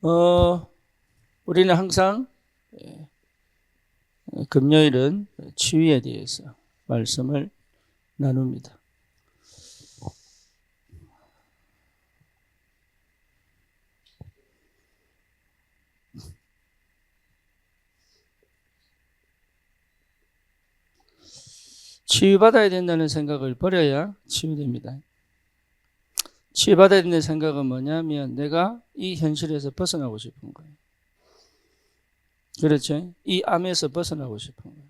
우리는 항상 금요일은 치유에 대해서 말씀을 나눕니다. 치유받아야 된다는 생각을 버려야 치유됩니다. 치유받아야 된다는 생각은 뭐냐면 내가 이 현실에서 벗어나고 싶은 거예요. 그렇죠? 이 암에서 벗어나고 싶은 거예요.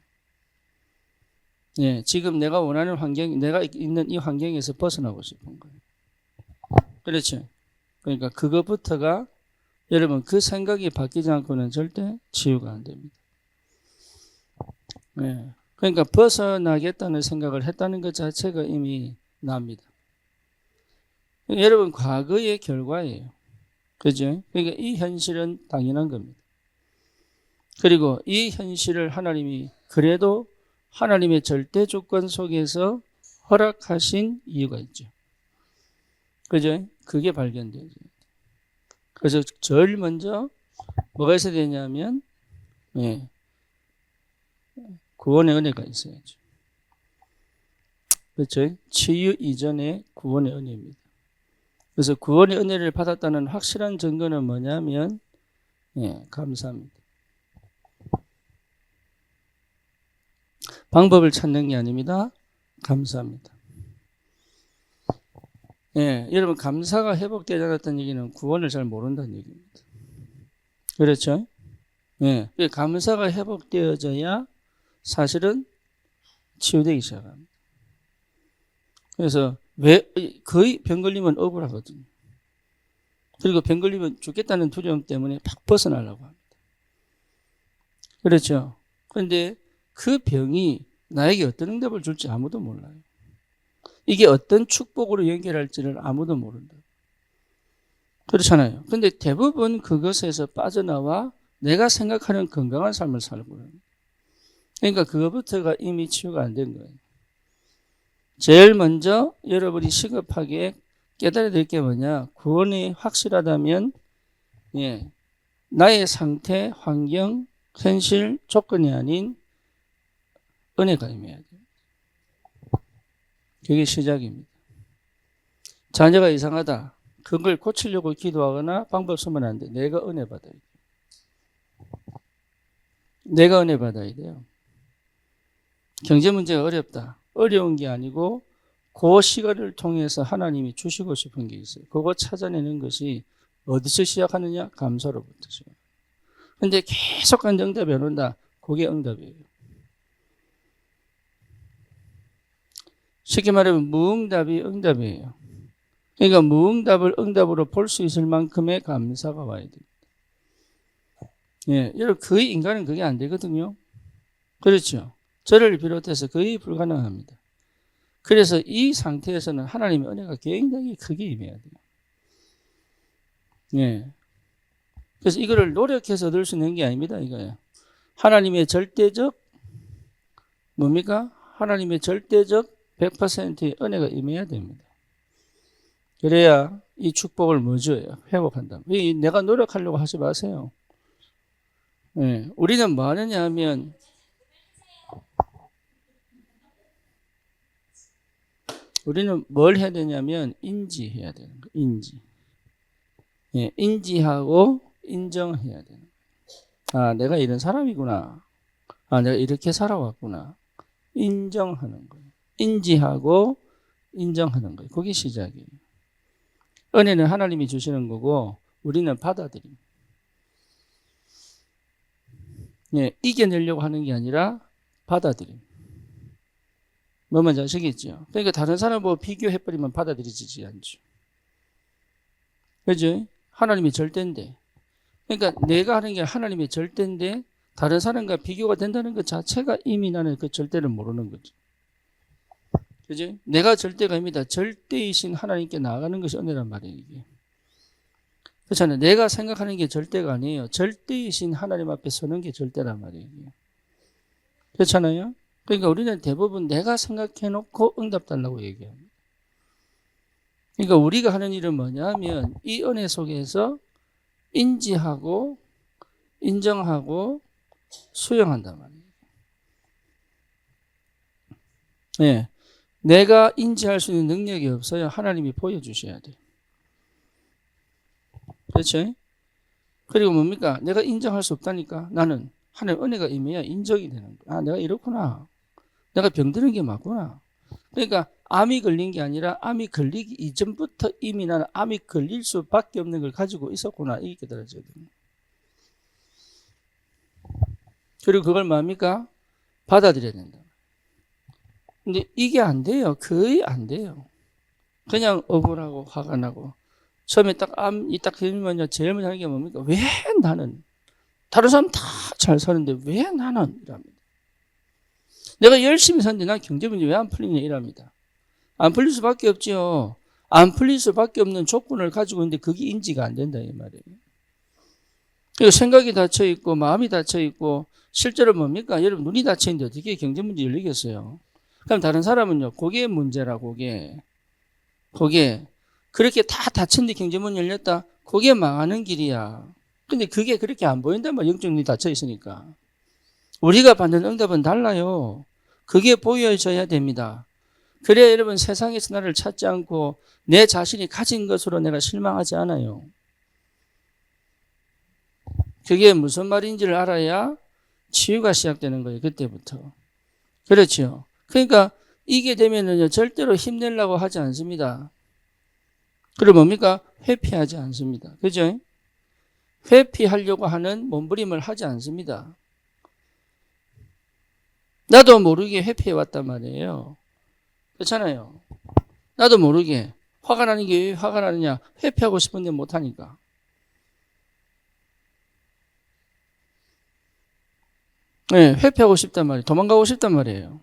예, 지금 내가 원하는 환경, 내가 있는 이 환경에서 벗어나고 싶은 거예요. 그렇죠? 그러니까 그것부터가 여러분 그 생각이 바뀌지 않고는 절대 치유가 안 됩니다. 예. 그러니까 벗어나겠다는 생각을 했다는 것 자체가 이미 납니다. 여러분 과거의 결과예요. 그죠? 그러니까 이 현실은 당연한 겁니다. 그리고 이 현실을 하나님이 그래도 하나님의 절대 조건 속에서 허락하신 이유가 있죠. 그죠? 그게 발견되죠. 그래서 제일 먼저 뭐가 있어야 되냐면 구원의 은혜가 있어야죠. 그렇죠? 치유 이전의 구원의 은혜입니다. 그래서 구원의 은혜를 받았다는 확실한 증거는 뭐냐면 감사합니다. 방법을 찾는 게 아닙니다. 감사합니다. 여러분 감사가 회복되지 않았다는 얘기는 구원을 잘 모른다는 얘기입니다. 그렇죠? 감사가 회복되어져야 사실은 치유되기 시작합니다. 그래서 거의 병 걸리면 억울하거든요. 그리고 병 걸리면 죽겠다는 두려움 때문에 팍 벗어나려고 합니다. 그렇죠? 그런데 그 병이 나에게 어떤 응답을 줄지 아무도 몰라요. 이게 어떤 축복으로 연결할지를 아무도 모른다. 그렇잖아요. 근데 대부분 그것에서 빠져나와 내가 생각하는 건강한 삶을 살고 있는. 그러니까 그것부터가 이미 치유가 안 된 거예요. 제일 먼저 여러분이 시급하게 깨달아야 될 게 뭐냐? 구원이 확실하다면 나의 상태, 환경, 현실, 조건이 아닌 은혜가 임해야 돼요. 그게 시작입니다. 자녀가 이상하다. 그걸 고치려고 기도하거나 방법 쓰면 안 돼. 내가 은혜 받아야 돼. 내가 은혜 받아야 돼요. 경제 문제가 어렵다. 어려운 게 아니고 그 시간을 통해서 하나님이 주시고 싶은 게 있어요. 그거 찾아내는 것이 어디서 시작하느냐? 감사로부터 시작. 근데 계속 응답이 안 온다. 그게 응답이에요. 쉽게 말하면 무응답이 응답이에요. 그러니까 무응답을 응답으로 볼 수 있을 만큼의 감사가 와야 됩니다. 여러분 거의 인간은 그게 안 되거든요. 그렇죠. 저를 비롯해서 거의 불가능합니다. 그래서 이 상태에서는 하나님의 은혜가 굉장히 크게 임해야 돼요. 그래서 이거를 노력해서 얻을 수 있는 게 아닙니다. 이거예요. 하나님의 절대적 뭡니까? 하나님의 절대적 100%의 은혜가 임해야 됩니다. 그래야 이 축복을 뭐 줘요? 회복한다. 내가 노력하려고 하지 마세요. 우리는 뭐 하느냐 하면 우리는 뭘 해야 되냐면 인지해야 되는 거예요. 인지. 인지하고 인정해야 되는 거예요. 아, 내가 이런 사람이구나. 아, 내가 이렇게 살아왔구나. 인정하는 거예요. 인지하고 인정하는 거예요. 그게 시작이에요. 은혜는 하나님이 주시는 거고 우리는 받아들입니다. 이겨내려고 하는 게 아니라 받아들입니다. 뭐 뭔지 아시겠죠? 그러니까 다른 사람하고 비교해버리면 받아들이지 않죠. 그죠? 하나님이 절대인데. 그러니까 내가 하는 게 하나님의 절대인데 다른 사람과 비교가 된다는 것 자체가 이미 나는 그 절대를 모르는 거죠. 그죠? 내가 절대가 아닙니다. 절대이신 하나님께 나아가는 것이 은혜란 말이에요. 이게. 그렇잖아요. 내가 생각하는 게 절대가 아니에요. 절대이신 하나님 앞에 서는 게 절대란 말이에요. 그렇잖아요. 그러니까 우리는 대부분 내가 생각해놓고 응답 달라고 얘기합니다. 그러니까 우리가 하는 일은 뭐냐면 이 은혜 속에서 인지하고 인정하고 수용한단 말이에요. 네. 내가 인지할 수 있는 능력이 없어요. 하나님이 보여주셔야 돼요. 그렇죠? 그리고 뭡니까? 내가 인정할 수 없다니까. 나는 하나님 은혜가 임해야 인정이 되는 거야. 아, 내가 이렇구나. 내가 병드는 게 맞구나. 그러니까 암이 걸린 게 아니라 암이 걸리기 이전부터 이미 나는 암이 걸릴 수밖에 없는 걸 가지고 있었구나. 이게 깨달아져야 됩니다. 그리고 그걸 뭡니까? 받아들여야 된다. 근데 이게 안 돼요. 거의 안 돼요. 그냥 억울하고 화가 나고. 처음에 딱 암이 딱 걸리면요. 제일 먼저 하는 게 뭡니까? 왜 나는? 다른 사람 다 잘 사는데 왜 나는? 이랍니다. 내가 열심히 사는데 난 경제 문제 왜 안 풀리냐? 이랍니다. 안 풀릴 수밖에 없죠. 안 풀릴 수밖에 없는 조건을 가지고 있는데 그게 인지가 안 된다 이 말이에요. 그리고 생각이 닫혀 있고 마음이 닫혀 있고 실제로 뭡니까? 여러분 눈이 닫혀 있는데 어떻게 경제 문제 열리겠어요? 그럼 다른 사람은요. 그게 문제라 그게 그렇게 다 닫혔는데 경제 문 열렸다. 그게 망하는 길이야. 근데 그게 그렇게 안 보인단 말이야. 영적 눈이 닫혀 있으니까. 우리가 받는 응답은 달라요. 그게 보여져야 됩니다. 그래야 여러분 세상에서 나를 찾지 않고 내 자신이 가진 것으로 내가 실망하지 않아요. 그게 무슨 말인지를 알아야 치유가 시작되는 거예요. 그때부터. 그렇죠. 그러니까 이게 되면은요 절대로 힘내려고 하지 않습니다. 그리고 뭡니까? 회피하지 않습니다. 그죠? 회피하려고 하는 몸부림을 하지 않습니다. 나도 모르게 회피해 왔단 말이에요. 그렇잖아요. 나도 모르게 화가 나는 게 왜 화가 나느냐? 회피하고 싶은데 못하니까. 네, 회피하고 싶단 말이에요. 도망가고 싶단 말이에요.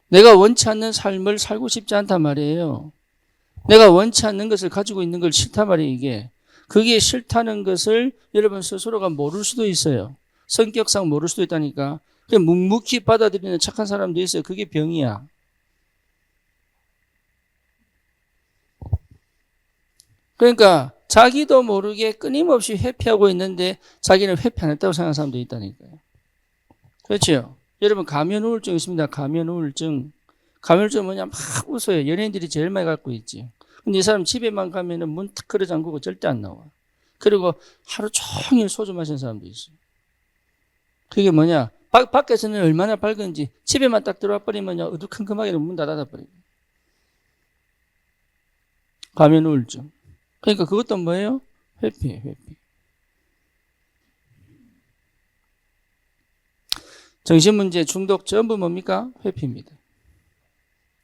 내가 원치 않는 삶을 살고 싶지 않단 말이에요. 내가 원치 않는 것을 가지고 있는 걸 싫단 말이에요, 이게. 그게 싫다는 것을 여러분 스스로가 모를 수도 있어요. 성격상 모를 수도 있다니까. 그냥 묵묵히 받아들이는 착한 사람도 있어요. 그게 병이야. 그러니까 자기도 모르게 끊임없이 회피하고 있는데 자기는 회피 안 했다고 생각하는 사람도 있다니까요. 그렇죠? 여러분 가면 우울증 있습니다. 가면 우울증. 가면 우울증 뭐냐? 막 웃어요. 연예인들이 제일 많이 갖고 있지. 근데 이 사람 집에만 가면은 문 탁 걸어 잠그고 절대 안 나와. 그리고 하루 종일 소주 마시는 사람도 있어요. 그게 뭐냐? 밖에서는 얼마나 밝은지 집에만 딱 들어와 버리면요. 어두컴컴하게 문 닫아 버려요. 가면 우울증. 그러니까 그것도 뭐예요? 회피예요, 회피. 정신문제, 중독 전부 뭡니까? 회피입니다.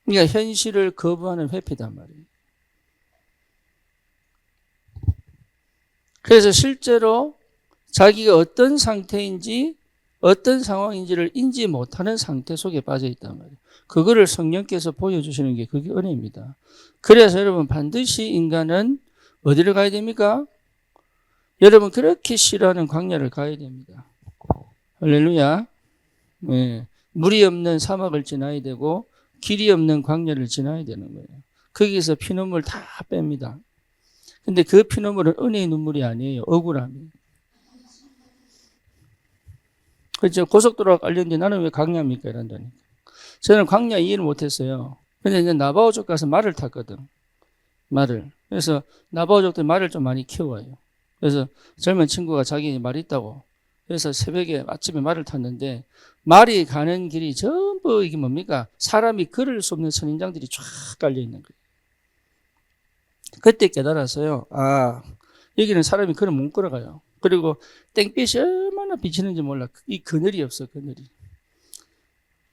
그러니까 현실을 거부하는 회피단 말이에요. 그래서 실제로 자기가 어떤 상태인지 어떤 상황인지를 인지 못하는 상태 속에 빠져 있단 말이에요. 그거를 성령께서 보여주시는 게 그게 은혜입니다. 그래서 여러분 반드시 인간은 어디를 가야 됩니까? 여러분 그렇게 싫어하는 광야를 가야 됩니다. 할렐루야. 네. 물이 없는 사막을 지나야 되고 길이 없는 광야를 지나야 되는 거예요. 거기서 피눈물 다 뺍니다. 근데 그 피눈물은 은혜의 눈물이 아니에요. 억울함이에요. 그렇죠. 고속도로가 깔렸는데 나는 왜 광야입니까? 이런다니까. 저는 광야 이해를 못했어요. 근데 이제 나바오족 가서 말을 탔거든. 말을. 그래서 나바오족들 말을 좀 많이 키워요. 그래서 젊은 친구가 자기 말 있다고. 그래서 새벽에 아침에 말을 탔는데 말이 가는 길이 전부 이게 뭡니까? 사람이 걸을 수 없는 선인장들이 쫙 깔려 있는 거예요. 그때 깨달았어요. 아, 여기는 사람이 걸어 못 걸어가요. 그리고 땡볕이 얼마나 비치는지 몰라. 이 그늘이 없어, 그늘이.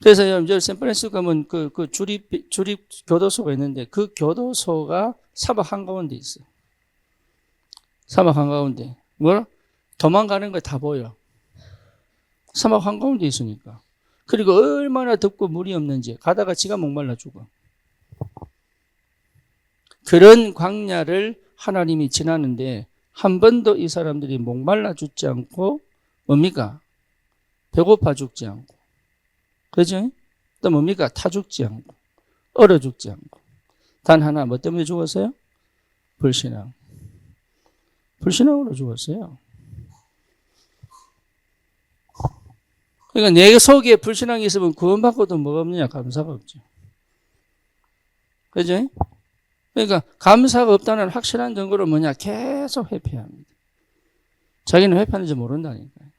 그래서 여러분, 샌프란시스코 가면 그 주립 교도소가 있는데 그 교도소가 사막 한가운데 있어. 사막 한가운데. 뭐라? 도망가는 거 다 보여. 사막 한가운데 있으니까. 그리고 얼마나 덥고 물이 없는지 가다가 지가 목말라 죽어. 그런 광야를 하나님이 지나는데 한 번도 이 사람들이 목말라 죽지 않고 뭡니까? 배고파 죽지 않고. 그죠? 또 뭡니까? 타 죽지 않고. 얼어 죽지 않고. 단 하나 뭐 때문에 죽었어요? 불신앙. 불신앙으로 죽었어요. 그러니까 내 속에 불신앙이 있으면 구원받고도 뭐가 없느냐? 감사가 없죠. 그죠? 그러니까 감사가 없다는 확실한 증거로 뭐냐? 계속 회피합니다. 자기는 회피하는지 모른다니까요.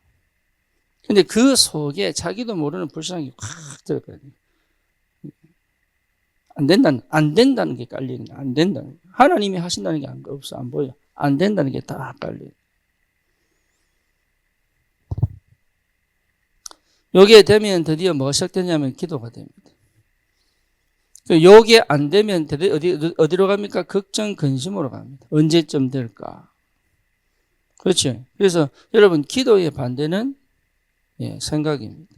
근데 그 속에 자기도 모르는 불신앙이 확 들었거든요. 안 된다는 게 깔리는 게 안 된다는 게. 하나님이 하신다는 게 없어. 안 보여. 안 된다는 게 다 깔려요. 요게 되면 드디어 뭐가 시작되냐면 기도가 됩니다. 요게 안 되면 어디로 갑니까? 걱정, 근심으로 갑니다. 언제쯤 될까? 그렇죠. 그래서 여러분 기도의 반대는 생각입니다.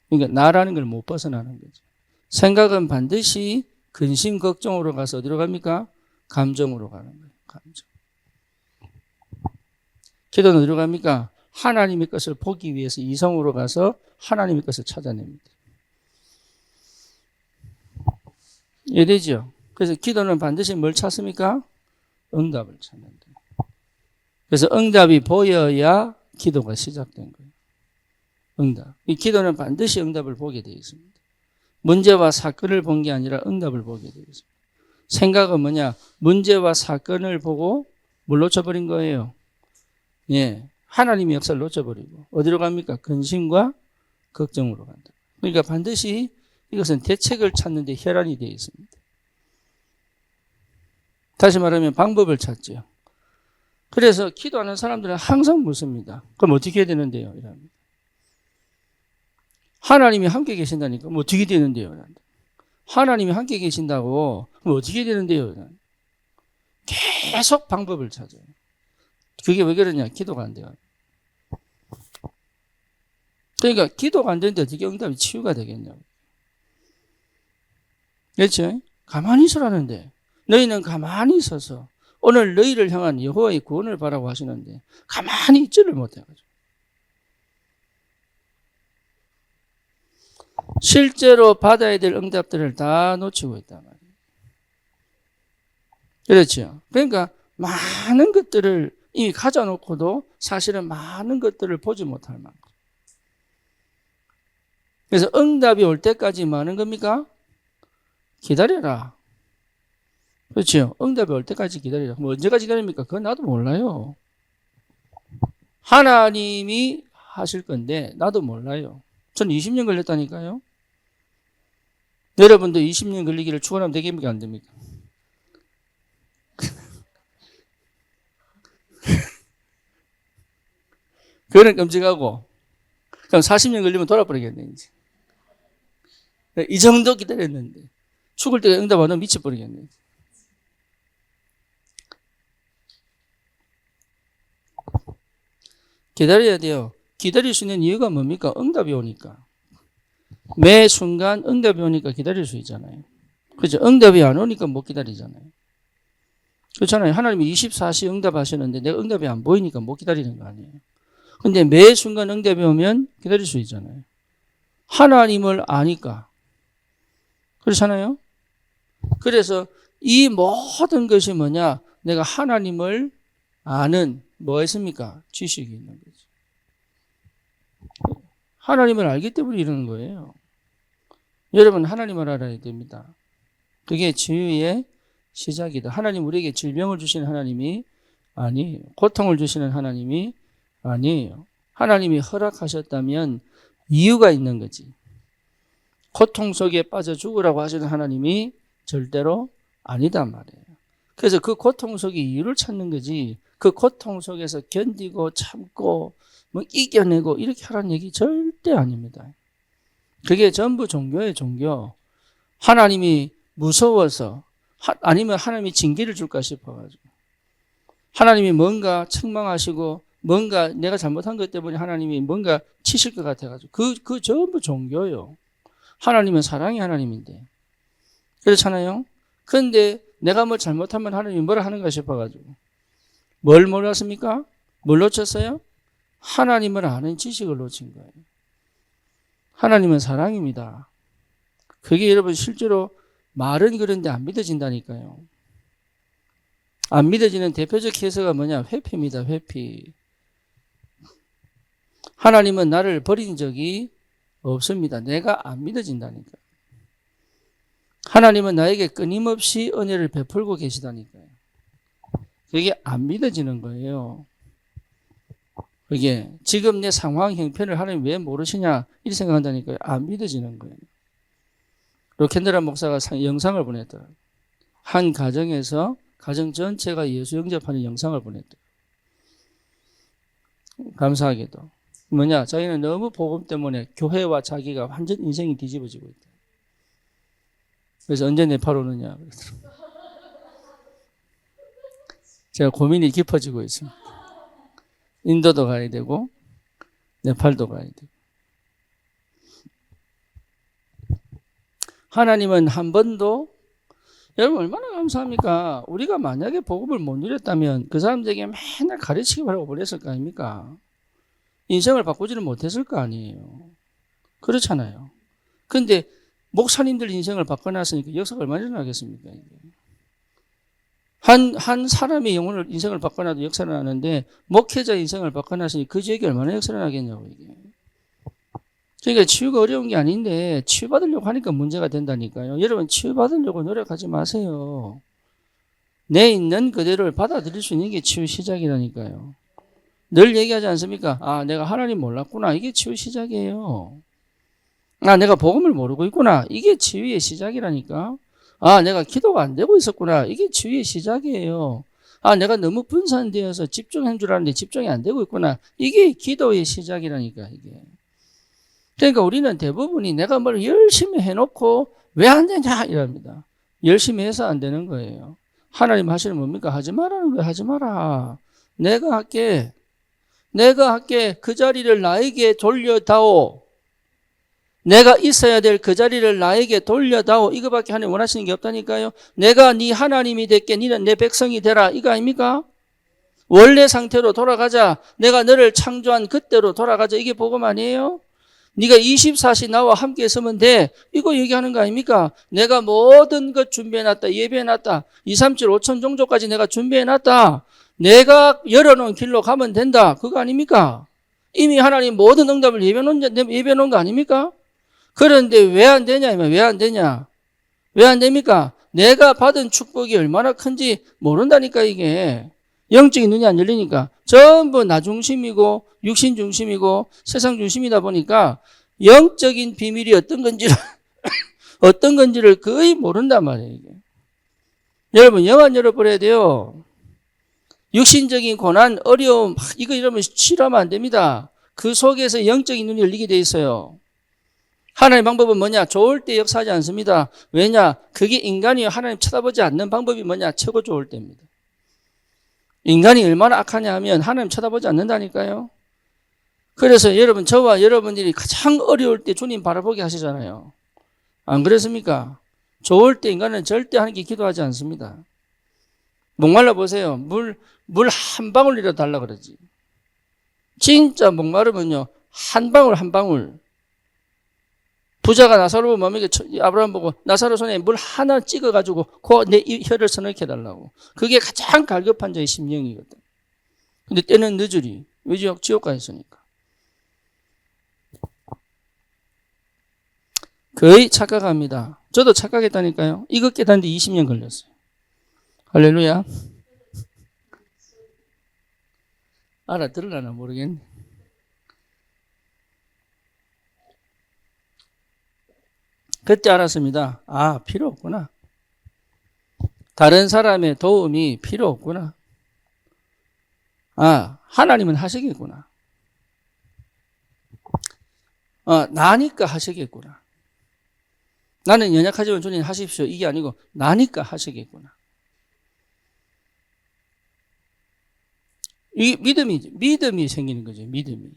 그러니까 나라는 걸 못 벗어나는 거죠. 생각은 반드시 근심, 걱정으로 가서 어디로 갑니까? 감정으로 가는 거예요. 감정. 기도는 어디로 갑니까? 하나님의 것을 보기 위해서 이성으로 가서 하나님의 것을 찾아냅니다. 이해되죠? 그래서 기도는 반드시 뭘 찾습니까? 응답을 찾는다. 그래서 응답이 보여야 기도가 시작된 거예요. 응답. 이 기도는 반드시 응답을 보게 되어 있습니다. 문제와 사건을 본 게 아니라 응답을 보게 되어 있습니다. 생각은 뭐냐? 문제와 사건을 보고 뭘 놓쳐버린 거예요? 하나님의 역사를 놓쳐버리고 어디로 갑니까? 근심과 걱정으로 간다. 그러니까 반드시 이것은 대책을 찾는 데 혈안이 되어 있습니다. 다시 말하면 방법을 찾죠. 그래서 기도하는 사람들은 항상 묻습니다. 그럼 어떻게 해야 되는데요? 이랍니다. 하나님이 함께 계신다니까 그럼 어떻게 되는데요? 이랍니다. 하나님이 함께 계신다고 그럼 어떻게 되는데요? 이랍니다. 계속 방법을 찾아요. 그게 왜 그러냐? 기도가 안 돼요. 그러니까 기도가 안 되는데 어떻게 응답이 치유가 되겠냐고. 그렇죠? 가만히 있으라는데 너희는 가만히 있어서 오늘 너희를 향한 여호와의 구원을 바라고 하시는데 가만히 있지를 못해가지고 실제로 받아야 될 응답들을 다 놓치고 있단 말이에요. 그렇죠? 그러니까 많은 것들을 이미 가져놓고도 사실은 많은 것들을 보지 못할 만큼. 그래서 응답이 올 때까지 뭐 하는 겁니까? 기다려라. 그렇죠? 응답이 올 때까지 기다리라. 그럼 언제까지 기다립니까? 그건 나도 몰라요. 하나님이 하실 건데 나도 몰라요. 전 20년 걸렸다니까요. 여러분도 20년 걸리기를 축원하면 되겠습니까? 안 됩니까? 그거는 끔찍하고 그럼 40년 걸리면 돌아버리겠네 이제. 이 정도 기다렸는데 죽을 때가 응답 안 오면 미쳐버리겠네. 기다려야 돼요. 기다릴 수 있는 이유가 뭡니까? 응답이 오니까. 매 순간 응답이 오니까 기다릴 수 있잖아요. 그렇죠? 응답이 안 오니까 못 기다리잖아요. 그렇잖아요. 하나님이 24시 응답하시는데 내가 응답이 안 보이니까 못 기다리는 거 아니에요. 근데 매 순간 응답이 오면 기다릴 수 있잖아요. 하나님을 아니까. 그렇잖아요. 그래서 이 모든 것이 뭐냐? 내가 하나님을 아는 뭐가 있습니까? 지식이 있는 거죠. 하나님을 알기 때문에 이러는 거예요. 여러분 하나님을 알아야 됩니다. 그게 치유의 시작이다. 하나님 우리에게 질병을 주시는 하나님이 아니에요. 고통을 주시는 하나님이 아니에요. 하나님이 허락하셨다면 이유가 있는 거지. 고통 속에 빠져 죽으라고 하시는 하나님이 절대로 아니단 말이에요. 그래서 그 고통 속에 이유를 찾는 거지 그 고통 속에서 견디고 참고 뭐 이겨내고 이렇게 하라는 얘기 절대 아닙니다. 그게 전부 종교예요. 종교. 하나님이 무서워서 아니면 하나님이 징계를 줄까 싶어가지고 하나님이 뭔가 책망하시고 뭔가 내가 잘못한 것 때문에 하나님이 뭔가 치실 것 같아가지고 그 전부 종교예요. 하나님은 사랑의 하나님인데 그렇잖아요. 그런데 내가 뭐 잘못하면 하나님이 뭐라 하는가 싶어가지고 뭘 몰랐습니까? 뭘 놓쳤어요? 하나님을 아는 지식을 놓친 거예요. 하나님은 사랑입니다. 그게 여러분 실제로 말은 그런데 안 믿어진다니까요. 안 믿어지는 대표적 케이스가 뭐냐? 회피입니다. 회피. 하나님은 나를 버린 적이 없습니다. 내가 안 믿어진다니까. 하나님은 나에게 끊임없이 은혜를 베풀고 계시다니까요. 그게 안 믿어지는 거예요. 그게 지금 내 상황 형편을 하나님 왜 모르시냐 이렇게 생각한다니까요. 안 믿어지는 거예요. 로켄드라 목사가 영상을 보냈더라고요. 한 가정에서 가정 전체가 예수 영접하는 영상을 보냈더라고요. 감사하게도. 뭐냐, 자기는 너무 복음 때문에 교회와 자기가 완전 인생이 뒤집어지고 있다. 그래서 언제 네팔 오느냐 그러더라고요. 제가 고민이 깊어지고 있습니다. 인도도 가야 되고 네팔도 가야 되고. 하나님은 한 번도, 여러분 얼마나 감사합니까? 우리가 만약에 복음을 못 누렸다면 그 사람들에게 맨날 가르치기 바라고 보냈을 거 아닙니까? 인생을 바꾸지는 못했을 거 아니에요. 그렇잖아요. 근데 목사님들 인생을 바꿔놨으니까 역사가 얼마나 일어나겠습니까? 한 사람의 영혼을, 인생을 바꿔놔도 역사를 나는데, 목회자 인생을 바꿔놨으니 그 지역이 얼마나 역사를 나겠냐고, 이게. 그러니까 치유가 어려운 게 아닌데, 치유받으려고 하니까 문제가 된다니까요. 여러분, 치유받으려고 노력하지 마세요. 내 있는 그대로를 받아들일 수 있는 게 치유 시작이라니까요. 늘 얘기하지 않습니까? 아, 내가 하나님 몰랐구나. 이게 치유 시작이에요. 아, 내가 복음을 모르고 있구나. 이게 치유의 시작이라니까. 아, 내가 기도가 안 되고 있었구나. 이게 치유의 시작이에요. 아, 내가 너무 분산되어서 집중한 줄 알았는데 집중이 안 되고 있구나. 이게 기도의 시작이라니까, 이게. 그러니까 우리는 대부분이 내가 뭘 열심히 해놓고 왜 안 되냐 이럽니다. 열심히 해서 안 되는 거예요. 하나님 하시는 뭡니까? 하지 말라는 거예요. 하지 마라. 내가 할게. 내가 할게. 그 자리를 나에게 돌려다오. 내가 있어야 될 그 자리를 나에게 돌려다오. 이거밖에 하나님 원하시는 게 없다니까요. 내가 네 하나님이 될게. 너는 내 백성이 되라. 이거 아닙니까? 원래 상태로 돌아가자. 내가 너를 창조한 그때로 돌아가자. 이게 복음 아니에요? 네가 24시 나와 함께 있으면 돼. 이거 얘기하는 거 아닙니까? 내가 모든 것 준비해놨다. 예배해놨다. 2, 3, 7, 5천 종족까지 내가 준비해놨다. 내가 열어놓은 길로 가면 된다. 그거 아닙니까? 이미 하나님 모든 응답을 예배해놓은 거 아닙니까? 그런데 왜 안 되냐? 왜 안 되냐? 왜 안 됩니까? 내가 받은 축복이 얼마나 큰지 모른다니까, 이게. 영적인 눈이 안 열리니까. 전부 나 중심이고, 육신 중심이고, 세상 중심이다 보니까 영적인 비밀이 어떤 건지를 거의 모른단 말이에요, 이게. 여러분, 영안 열어버려야 돼요. 육신적인 고난, 어려움, 이거 이러면 싫어하면 안 됩니다. 그 속에서 영적인 눈이 열리게 돼 있어요. 하나님의 방법은 뭐냐? 좋을 때 역사하지 않습니다. 왜냐? 그게 인간이 하나님 쳐다보지 않는 방법이 뭐냐? 최고 좋을 때입니다. 인간이 얼마나 악하냐 하면 하나님 쳐다보지 않는다니까요. 그래서 여러분, 저와 여러분들이 가장 어려울 때 주님 바라보게 하시잖아요. 안 그렇습니까? 좋을 때 인간은 절대 하나님께 기도하지 않습니다. 목말라 보세요. 물 한 방울이라도 달라 그러지. 진짜 목마르면요, 한 방울. 부자가 나사로 몸에게 아브라함 보고 나사로 손에 물 하나 찍어가지고 내 혀를 서늘케 해달라고. 그게 가장 갈급한 자의 심령이거든. 근데 때는 늦으리. 왜 지옥가 있으니까. 거의 착각합니다. 저도 착각했다니까요. 이거 깨닫는데 20년 걸렸어요. 할렐루야. 알아들으려나 모르겠네. 그때 알았습니다. 아, 필요 없구나. 다른 사람의 도움이 필요 없구나. 아, 하나님은 하시겠구나. 나니까 하시겠구나. 나는 연약하지만 주님 하십시오. 이게 아니고 나니까 하시겠구나. 이 믿음이 생기는 거죠. 믿음이.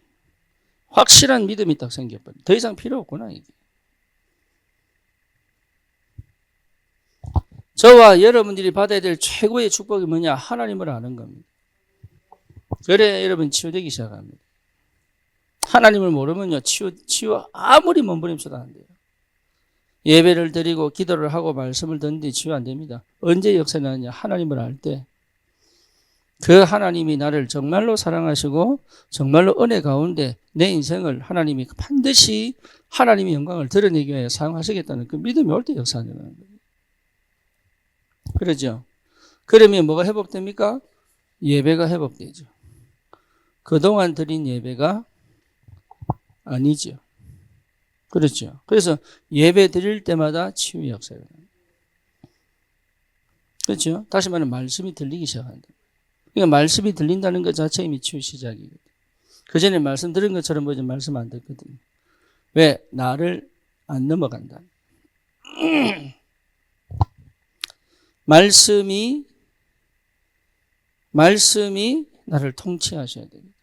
확실한 믿음이 딱 생겨버려. 더 이상 필요 없구나, 이게. 저와 여러분들이 받아야 될 최고의 축복이 뭐냐? 하나님을 아는 겁니다. 그래 여러분 치유되기 시작합니다. 하나님을 모르면요, 치유 아무리 몸부림쳐도 안 돼요. 예배를 드리고 기도를 하고 말씀을 듣는데 치유 안 됩니다. 언제 역사나느냐? 하나님을 알 때. 그 하나님이 나를 정말로 사랑하시고 정말로 은혜 가운데 내 인생을 하나님이 반드시 하나님의 영광을 드러내기 위해 사용하시겠다는 그 믿음이 올 때 역사하는 거예요. 그러죠. 그러면 뭐가 회복됩니까? 예배가 회복되죠. 그동안 드린 예배가 아니죠. 그렇죠. 그래서 예배 드릴 때마다 치유 역사가 나요. 그렇죠. 다시 말하면 말씀이 들리기 시작한다. 그러니까 말씀이 들린다는 것 자체가 이미 치유 시작이거든요. 그 전에 말씀 들은 것처럼 보지 말씀 안 듣거든요. 왜? 나를 안 넘어간다. 말씀이 나를 통치하셔야 됩니다.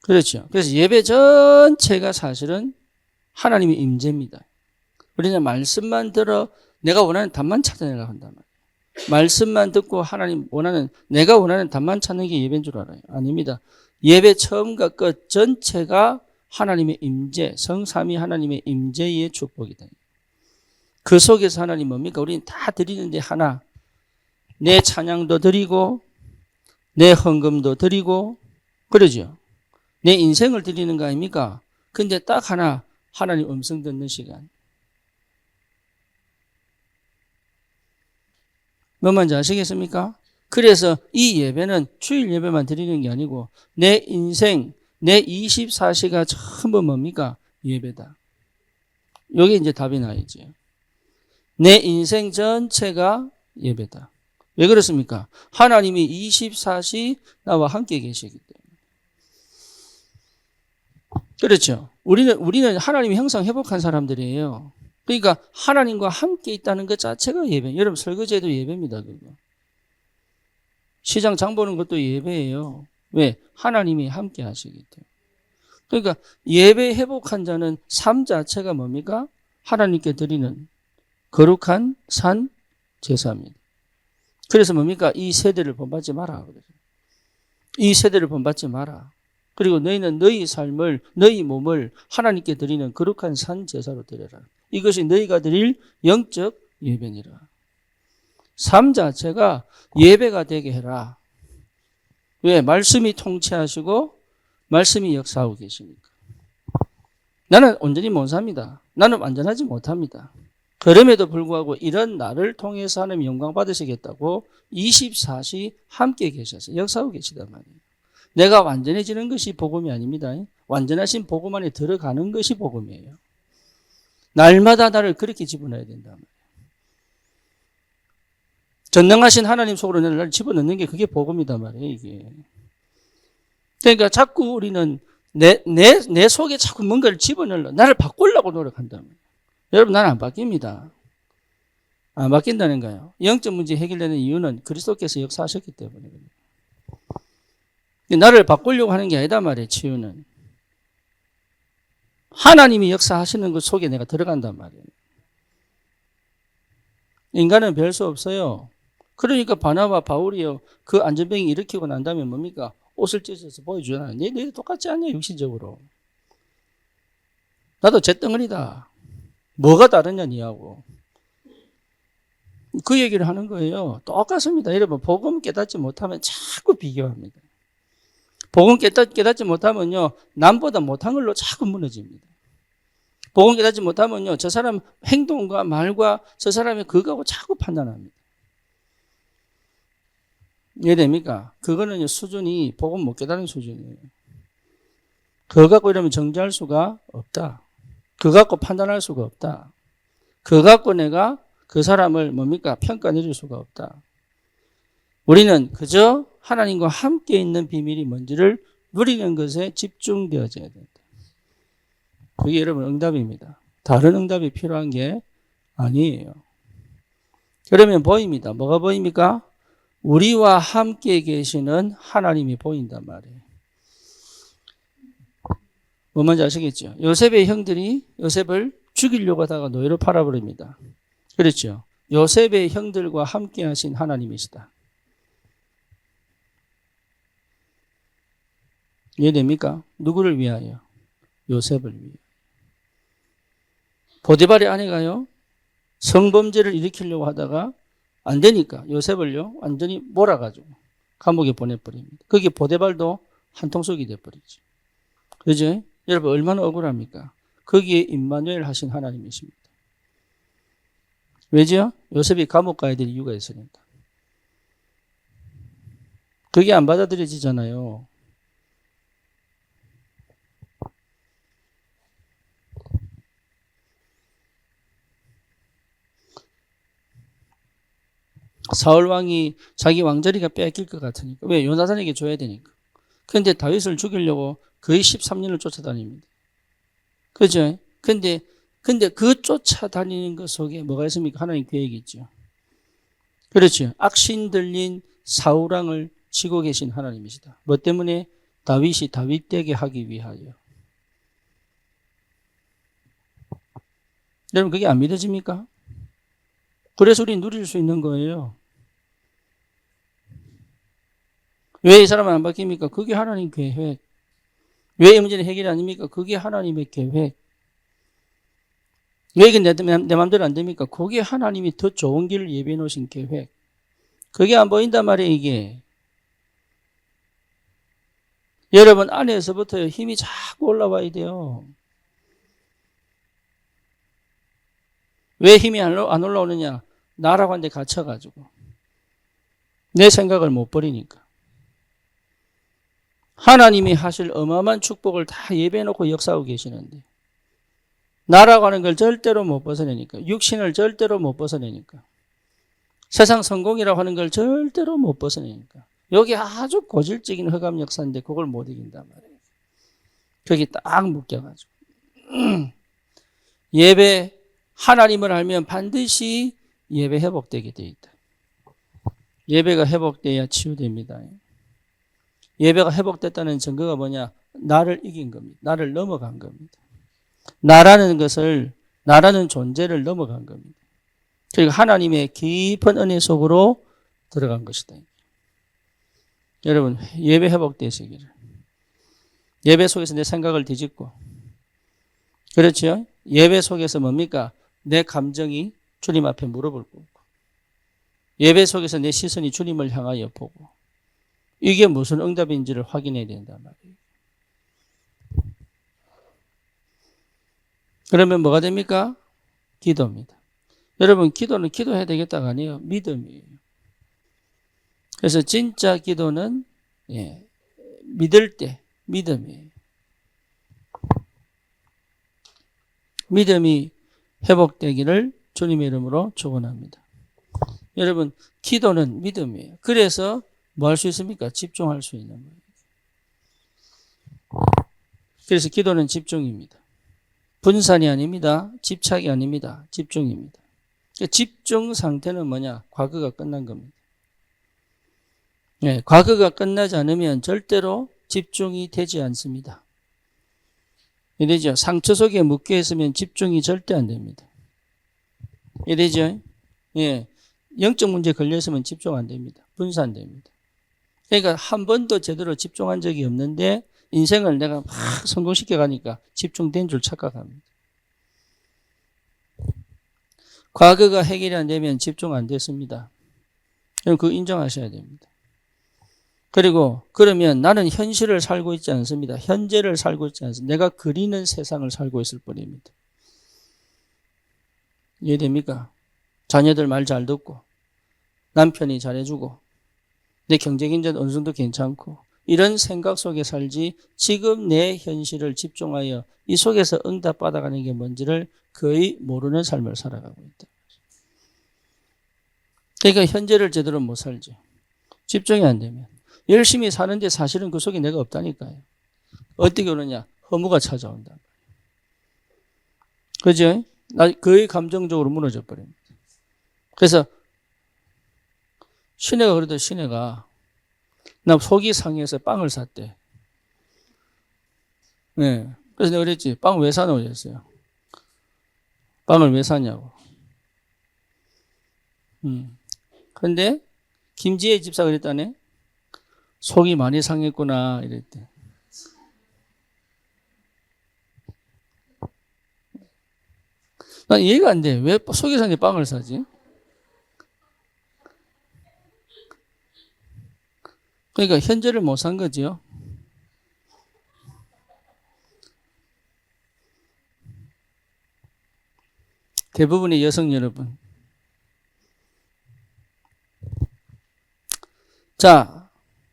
그렇죠. 그래서 예배 전체가 사실은 하나님의 임재입니다. 우리는 말씀만 들어 내가 원하는 답만 찾아내려고 한단 말이에요. 말씀만 듣고 하나님 내가 원하는 답만 찾는 게 예배인 줄 알아요. 아닙니다. 예배 처음과 끝 전체가 하나님의 임재, 성삼위 하나님의 임재의 축복이다. 그 속에서 하나님 뭡니까? 우리는 다 드리는데 하나, 내 찬양도 드리고 내 헌금도 드리고 그러죠. 내 인생을 드리는 거 아닙니까? 근데 딱 하나, 하나님 음성 듣는 시간. 뭔 말인지 아시겠습니까? 그래서 이 예배는 주일 예배만 드리는 게 아니고 내 인생, 내 24시가 전부 뭡니까? 예배다. 여기 이제 답이 나이죠. 내 인생 전체가 예배다. 왜 그렇습니까? 하나님이 24시 나와 함께 계시기 때문에. 그렇죠. 우리는 하나님이 형상 회복한 사람들이에요. 그러니까 하나님과 함께 있다는 것 자체가 예배. 여러분 설거지해도 예배입니다. 그거. 시장 장 보는 것도 예배예요. 왜? 하나님이 함께 하시기 때문에. 그러니까 예배 회복한 자는 삶 자체가 뭡니까? 하나님께 드리는 거룩한 산 제사입니다. 그래서 뭡니까? 이 세대를 본받지 마라. 이 세대를 본받지 마라. 그리고 너희는 너희 삶을, 너희 몸을 하나님께 드리는 거룩한 산 제사로 드려라. 이것이 너희가 드릴 영적 예배니라. 삶 자체가 예배가 되게 해라. 왜? 말씀이 통치하시고 말씀이 역사하고 계시니까. 나는 온전히 못 삽니다. 나는 완전하지 못합니다. 그럼에도 불구하고 이런 나를 통해서 하나님 영광 받으시겠다고 24시 함께 계셔서 역사하고 계시단 말이에요. 내가 완전해지는 것이 복음이 아닙니다. 완전하신 복음 안에 들어가는 것이 복음이에요. 날마다 나를 그렇게 집어넣어야 된단 말이에요. 전능하신 하나님 속으로 나를 집어넣는 게 그게 복음이단 말이에요. 이게. 그러니까 자꾸 우리는 내 속에 자꾸 뭔가를 집어넣으려고 나를 바꾸려고 노력한단 말이에요. 여러분 나는 안 바뀝니다. 안 바뀐다는 거예요. 영적 문제 해결되는 이유는 그리스도께서 역사하셨기 때문에. 나를 바꾸려고 하는 게 아니다 말이에요. 치유는. 하나님이 역사하시는 것 속에 내가 들어간단 말이에요. 인간은 별 수 없어요. 그러니까 바나바 바울이요. 그 안전병이 일으키고 난 다음에 뭡니까? 옷을 찢어서 보여주잖아요. 너희들 똑같지 않냐 육신적으로. 나도 잿덩어리다. 뭐가 다르냐 니하고. 그 얘기를 하는 거예요. 똑같습니다. 여러분 복음 깨닫지 못하면 자꾸 비교합니다. 복음 깨닫지 못하면요. 남보다 못한 걸로 자꾸 무너집니다. 복음 깨닫지 못하면요. 저 사람 행동과 말과 저 사람의 그거하고 자꾸 판단합니다. 이해됩니까? 그거는 수준이 복음 못 깨닫는 수준이에요. 그거 갖고 이러면 정죄할 수가 없다. 그거 갖고 판단할 수가 없다. 그거 갖고 내가 그 사람을 뭡니까? 평가 내릴 수가 없다. 우리는 그저 하나님과 함께 있는 비밀이 뭔지를 누리는 것에 집중되어져야 된다. 그게 여러분 응답입니다. 다른 응답이 필요한 게 아니에요. 그러면 보입니다. 뭐가 보입니까? 우리와 함께 계시는 하나님이 보인단 말이에요. 뭐 뭔지 아시겠죠? 요셉의 형들이 요셉을 죽이려고 하다가 노예로 팔아버립니다. 그렇죠? 요셉의 형들과 함께 하신 하나님이시다. 이해됩니까? 누구를 위하여? 요셉을 위하여. 보디발의 아내가요, 성범죄를 일으키려고 하다가 안 되니까 요셉을요, 완전히 몰아가지고 감옥에 보내버립니다. 거기에 보데발도 한통속이 돼버리죠. 그죠? 여러분 얼마나 억울합니까? 거기에 임마누엘 하신 하나님이십니다. 왜죠? 요셉이 감옥 가야 될 이유가 있으니까. 그게 안 받아들여지잖아요. 사울 왕이 자기 왕자리가 뺏길 것 같으니까. 왜? 요나단에게 줘야 되니까. 그런데 다윗을 죽이려고 거의 13년을 쫓아다닙니다. 그죠? 근데 그 쫓아다니는 것 속에 뭐가 있습니까? 하나님 계획이 있죠. 그렇죠. 악신 들린 사울 왕을 치고 계신 하나님이시다. 뭐 때문에? 다윗이 다윗되게 하기 위하여. 여러분 그게 안 믿어집니까? 그래서 우리 누릴 수 있는 거예요. 왜 이 사람은 안 바뀝니까? 그게 하나님 계획. 왜 이 문제는 해결이 아닙니까? 그게 하나님의 계획. 왜 이게 내 마음대로 안 됩니까? 그게 하나님이 더 좋은 길을 예비해 놓으신 계획. 그게 안 보인단 말이에요, 이게. 여러분 안에서부터 힘이 자꾸 올라와야 돼요. 왜 힘이 안 올라오느냐? 나라고 한 데 갇혀가지고. 내 생각을 못 버리니까. 하나님이 하실 어마어마한 축복을 다 예배해놓고 역사하고 계시는데 나라고 하는 걸 절대로 못 벗어내니까. 육신을 절대로 못 벗어내니까. 세상 성공이라고 하는 걸 절대로 못 벗어내니까. 여기 아주 고질적인 흑암 역사인데 그걸 못 이긴단 말이에요. 거기 딱 묶여가지고. 예배, 하나님을 알면 반드시 예배 회복되게 돼 있다. 예배가 회복돼야 치유됩니다. 예배가 회복됐다는 증거가 뭐냐? 나를 이긴 겁니다. 나를 넘어간 겁니다. 나라는 존재를 넘어간 겁니다. 그리고 하나님의 깊은 은혜 속으로 들어간 것이다. 여러분, 예배 회복되시기를. 예배 속에서 내 생각을 뒤집고, 그렇죠? 예배 속에서 뭡니까? 내 감정이 주님 앞에 무릎을 꿇고, 예배 속에서 내 시선이 주님을 향하여 보고, 이게 무슨 응답인지를 확인해야 된단 말이에요. 그러면 뭐가 됩니까? 기도입니다. 여러분, 기도는 기도해야 되겠다가 아니에요. 믿음이에요. 그래서 진짜 기도는 믿을 때 믿음이에요. 믿음이 회복되기를 주님의 이름으로 축원합니다. 여러분, 기도는 믿음이에요. 그래서 뭐 할 수 있습니까? 집중할 수 있는 거예요. 그래서 기도는 집중입니다. 분산이 아닙니다. 집착이 아닙니다. 집중입니다. 집중 상태는 뭐냐? 과거가 끝난 겁니다. 과거가 끝나지 않으면 절대로 집중이 되지 않습니다. 이래죠. 상처 속에 묶여 있으면 집중이 절대 안 됩니다. 이래죠. 영적 문제 걸려 있으면 집중 안 됩니다. 분산됩니다. 그러니까 한 번도 제대로 집중한 적이 없는데 인생을 내가 막 성공시켜 가니까 집중된 줄 착각합니다. 과거가 해결이 안 되면 집중 안 됐습니다. 그럼 그거 인정하셔야 됩니다. 그리고 그러면 나는 현실을 살고 있지 않습니다. 현재를 살고 있지 않습니다. 내가 그리는 세상을 살고 있을 뿐입니다. 이해됩니까? 자녀들 말 잘 듣고 남편이 잘해주고 내 경제긴전 어느 정도 괜찮고 이런 생각 속에 살지 지금 내 현실을 집중하여 이 속에서 응답 받아가는 게 뭔지를 거의 모르는 삶을 살아가고 있다. 그러니까 현재를 제대로 못 살죠. 집중이 안 되면. 열심히 사는데 사실은 그 속에 내가 없다니까요. 어떻게 오느냐? 허무가 찾아온다. 그죠? 거의 감정적으로 무너져 버립니다. 그래서 시내가 그래도 시내가 나 속이 상해서 빵을 샀대. 그래서 내가 그랬지. 빵 왜 사냐고 그랬어요. 빵을 왜 사냐고. 그런데 김지혜 집사가 그랬다네. 속이 많이 상했구나 이랬대. 난 이해가 안 돼. 왜 속이 상해 빵을 사지? 그러니까 현재를 못 산 거죠. 대부분의 여성 여러분. 자,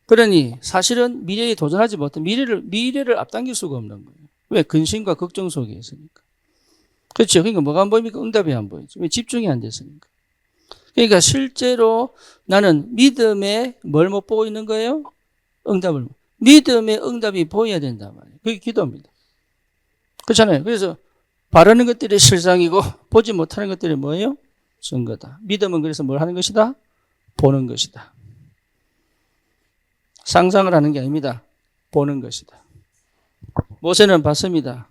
그러니 사실은 미래에 도전하지 못한 미래를 앞당길 수가 없는 거예요. 왜? 근심과 걱정 속에 있으니까. 그렇죠. 그러니까 뭐가 안 보입니까? 응답이 안 보이죠. 왜? 집중이 안 됐으니까. 그러니까 실제로 나는 믿음에 뭘 못 보고 있는 거예요? 응답을. 믿음의 응답이 보여야 된단 말이에요. 그게 기도입니다. 그렇잖아요. 그래서 바라는 것들이 실상이고 보지 못하는 것들이 뭐예요? 증거다. 믿음은 그래서 뭘 하는 것이다? 보는 것이다. 상상을 하는 게 아닙니다. 보는 것이다. 모세는 봤습니다.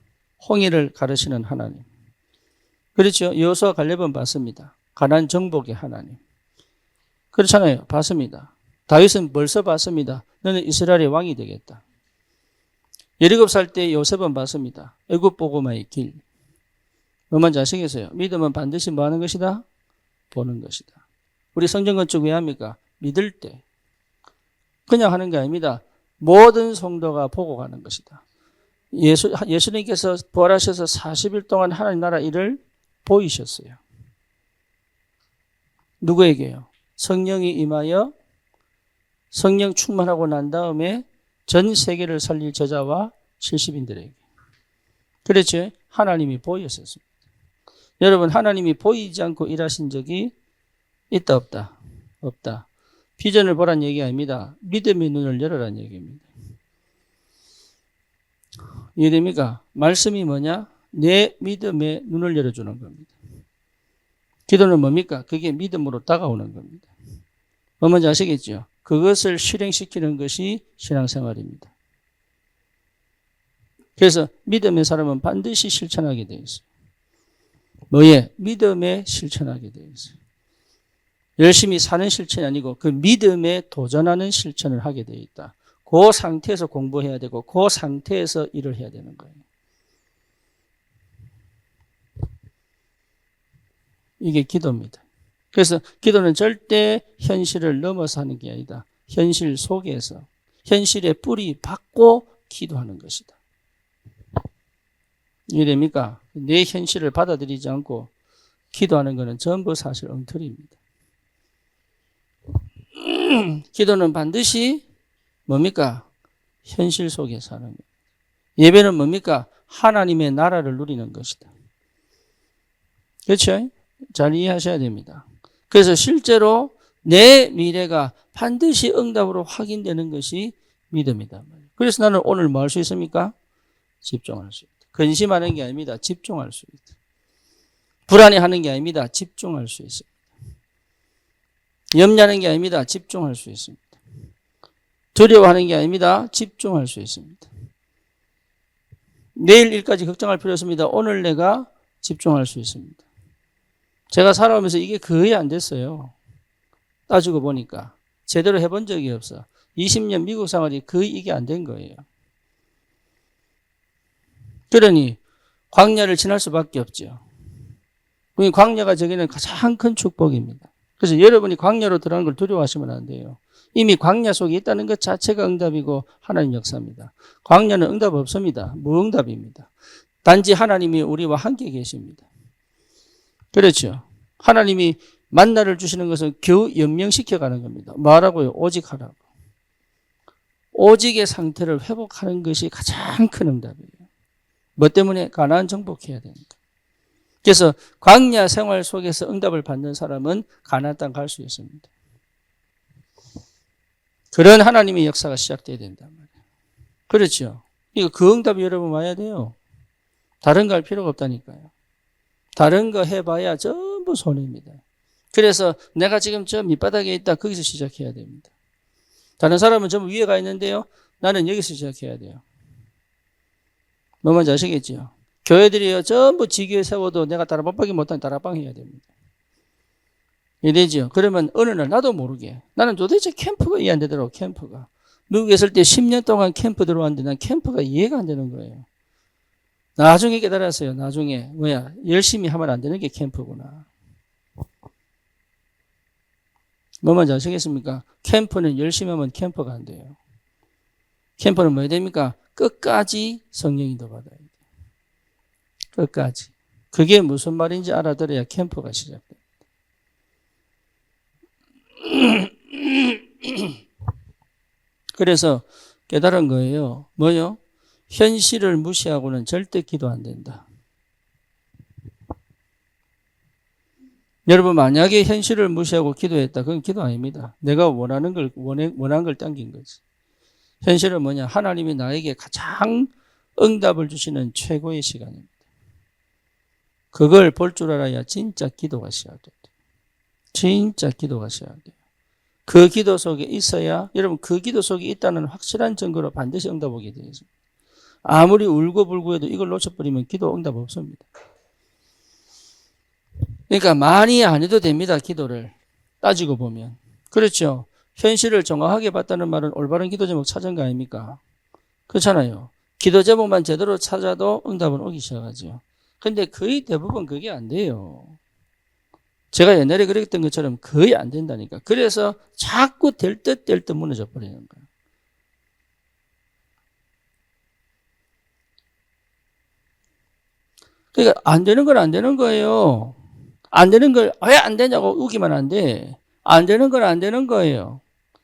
홍해를 가르시는 하나님. 그렇죠. 여호수아 갈렙은 봤습니다. 가나안 정복의 하나님. 그렇잖아요. 봤습니다. 다윗은 벌써 봤습니다. 너는 이스라엘의 왕이 되겠다. 17살 때 요셉은 봤습니다. 애굽 보고마의 길. 뭐만 아시겠어요? 믿음은 반드시 뭐 하는 것이다? 보는 것이다. 우리 성전 건축 왜 합니까? 믿을 때. 그냥 하는 게 아닙니다. 모든 성도가 보고 가는 것이다. 예수님께서 부활하셔서 40일 동안 하나님 나라 일을 보이셨어요. 누구에게요? 성령이 임하여 성령 충만하고 난 다음에 전 세계를 살릴 제자와 70인들에게. 그렇죠? 하나님이 보였었습니다. 여러분, 하나님이 보이지 않고 일하신 적이 있다 없다? 없다. 비전을 보란 얘기 아닙니다. 믿음의 눈을 열어란 얘기입니다. 이해됩니까? 말씀이 뭐냐? 내 믿음의 눈을 열어주는 겁니다. 기도는 뭡니까? 그게 믿음으로 다가오는 겁니다. 뭔지 아시겠죠? 그것을 실행시키는 것이 신앙생활입니다. 그래서 믿음의 사람은 반드시 실천하게 되어 있어요. 뭐에? 믿음에 실천하게 되어 있어요. 열심히 사는 실천이 아니고 그 믿음에 도전하는 실천을 하게 되어 있다. 그 상태에서 공부해야 되고 그 상태에서 일을 해야 되는 거예요. 이게 기도입니다. 그래서 기도는 절대 현실을 넘어서 하는 게 아니다. 현실 속에서 현실의 뿌리 받고 기도하는 것이다. 이해됩니까? 내 현실을 받아들이지 않고 기도하는 것은 전부 사실 엉터리입니다. 기도는 반드시 뭡니까? 현실 속에서 하는 거예요. 예배는 뭡니까? 하나님의 나라를 누리는 것이다. 그렇죠? 잘 이해하셔야 됩니다. 그래서 실제로 내 미래가 반드시 응답으로 확인되는 것이 믿음이다. 그래서 나는 오늘 뭐 할 수 있습니까? 집중할 수 있다. 근심하는 게 아닙니다. 집중할 수 있다. 불안해하는 게 아닙니다. 집중할 수 있습니다. 염려하는 게 아닙니다. 집중할 수 있습니다. 두려워하는 게 아닙니다. 집중할 수 있습니다. 내일 일까지 걱정할 필요 없습니다. 오늘 내가 집중할 수 있습니다. 제가 살아오면서 이게 거의 안 됐어요. 따지고 보니까 제대로 해본 적이 없어. 20년 미국 생활이 거의 이게 안 된 거예요. 그러니 광야를 지날 수밖에 없죠. 광야가 저기는 가장 큰 축복입니다. 그래서 여러분이 광야로 들어가는 걸 두려워하시면 안 돼요. 이미 광야 속에 있다는 것 자체가 응답이고 하나님 역사입니다. 광야는 응답 없습니다. 무응답입니다. 단지 하나님이 우리와 함께 계십니다. 그렇죠. 하나님이 만나를 주시는 것은 겨우 연명시켜가는 겁니다. 뭐하라고요? 오직 하라고. 오직의 상태를 회복하는 것이 가장 큰 응답이에요. 뭐 때문에? 가나안 정복해야 되니까. 그래서 광야 생활 속에서 응답을 받는 사람은 가나안 땅 갈 수 있습니다. 그런 하나님의 역사가 시작돼야 된단 말이에요. 그렇죠. 이거 그 응답이 여러분 와야 돼요. 다른 거 할 필요가 없다니까요. 다른 거 해봐야 전부 손해입니다. 그래서 내가 지금 저 밑바닥에 있다. 거기서 시작해야 됩니다. 다른 사람은 전부 위에 가 있는데요. 나는 여기서 시작해야 돼요. 뭔지 아시겠죠? 교회들이요. 전부 지교에 세워도 내가 따라박기 못하면 따라빵 해야 됩니다. 이래죠. 그러면 어느 날 나도 모르게 나는 도대체 캠프가 이해 안 되더라고. 캠프가. 미국에 있을 때 10년 동안 캠프 들어왔는데 난 캠프가 이해가 안 되는 거예요. 나중에 깨달았어요. 나중에 열심히 하면 안 되는 게 캠프구나. 뭐 뭔지 아시겠습니까? 캠프는 열심히 하면 캠퍼가 안 돼요. 캠퍼는 뭐 해야 됩니까? 끝까지 성령 인도 받아야 돼요. 끝까지. 그게 무슨 말인지 알아들어야 캠프가 시작돼요. 그래서 깨달은 거예요. 뭐요? 현실을 무시하고는 절대 기도 안 된다. 여러분 만약에 현실을 무시하고 기도했다. 그건 기도 아닙니다. 내가 원하는 걸 당긴 거지. 현실은 뭐냐? 하나님이 나에게 가장 응답을 주시는 최고의 시간입니다. 그걸 볼 줄 알아야 진짜 기도가 시작돼요. 진짜 기도가 시작돼요. 그 기도 속에 있어야 여러분 그 기도 속에 있다는 확실한 증거로 반드시 응답 오게 되어 있습니다. 아무리 울고불고 해도 이걸 놓쳐버리면 기도 응답 없습니다. 그러니까 많이 안 해도 됩니다. 기도를 따지고 보면. 그렇죠. 현실을 정확하게 봤다는 말은 올바른 기도 제목 찾은 거 아닙니까? 그렇잖아요. 기도 제목만 제대로 찾아도 응답은 오기 시작하죠. 근데 거의 대부분 그게 안 돼요. 제가 옛날에 그랬던 것처럼 거의 안 된다니까. 그래서 자꾸 될 듯 무너져 버리는 거예요. 그러니까 안 되는 건 안 되는 거예요. 안 되는 걸 왜 안 되냐고 우기면 안 돼. 안 되는 건 안 되는 거예요.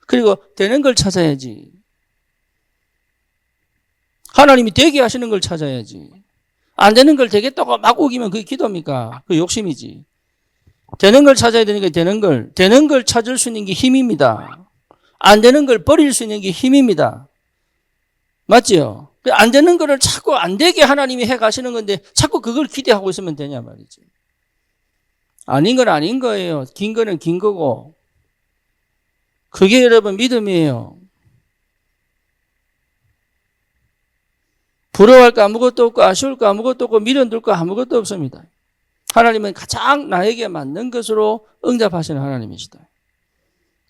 그리고 되는 걸 찾아야지. 하나님이 되게 하시는 걸 찾아야지. 안 되는 걸 되겠다고 막 우기면 그게 기도입니까? 그게 욕심이지. 되는 걸 찾아야 되니까 되는 걸 찾을 수 있는 게 힘입니다. 안 되는 걸 버릴 수 있는 게 힘입니다. 맞지요? 안 되는 거를 자꾸 안 되게 하나님이 해 가시는 건데 자꾸 그걸 기대하고 있으면 되냐 말이지. 아닌 건 아닌 거예요. 긴 거는 긴 거고. 그게 여러분 믿음이에요. 부러워할 거 아무것도 없고 아쉬울 거 아무것도 없고 미련둘 거 아무것도 없습니다. 하나님은 가장 나에게 맞는 것으로 응답하시는 하나님이시다.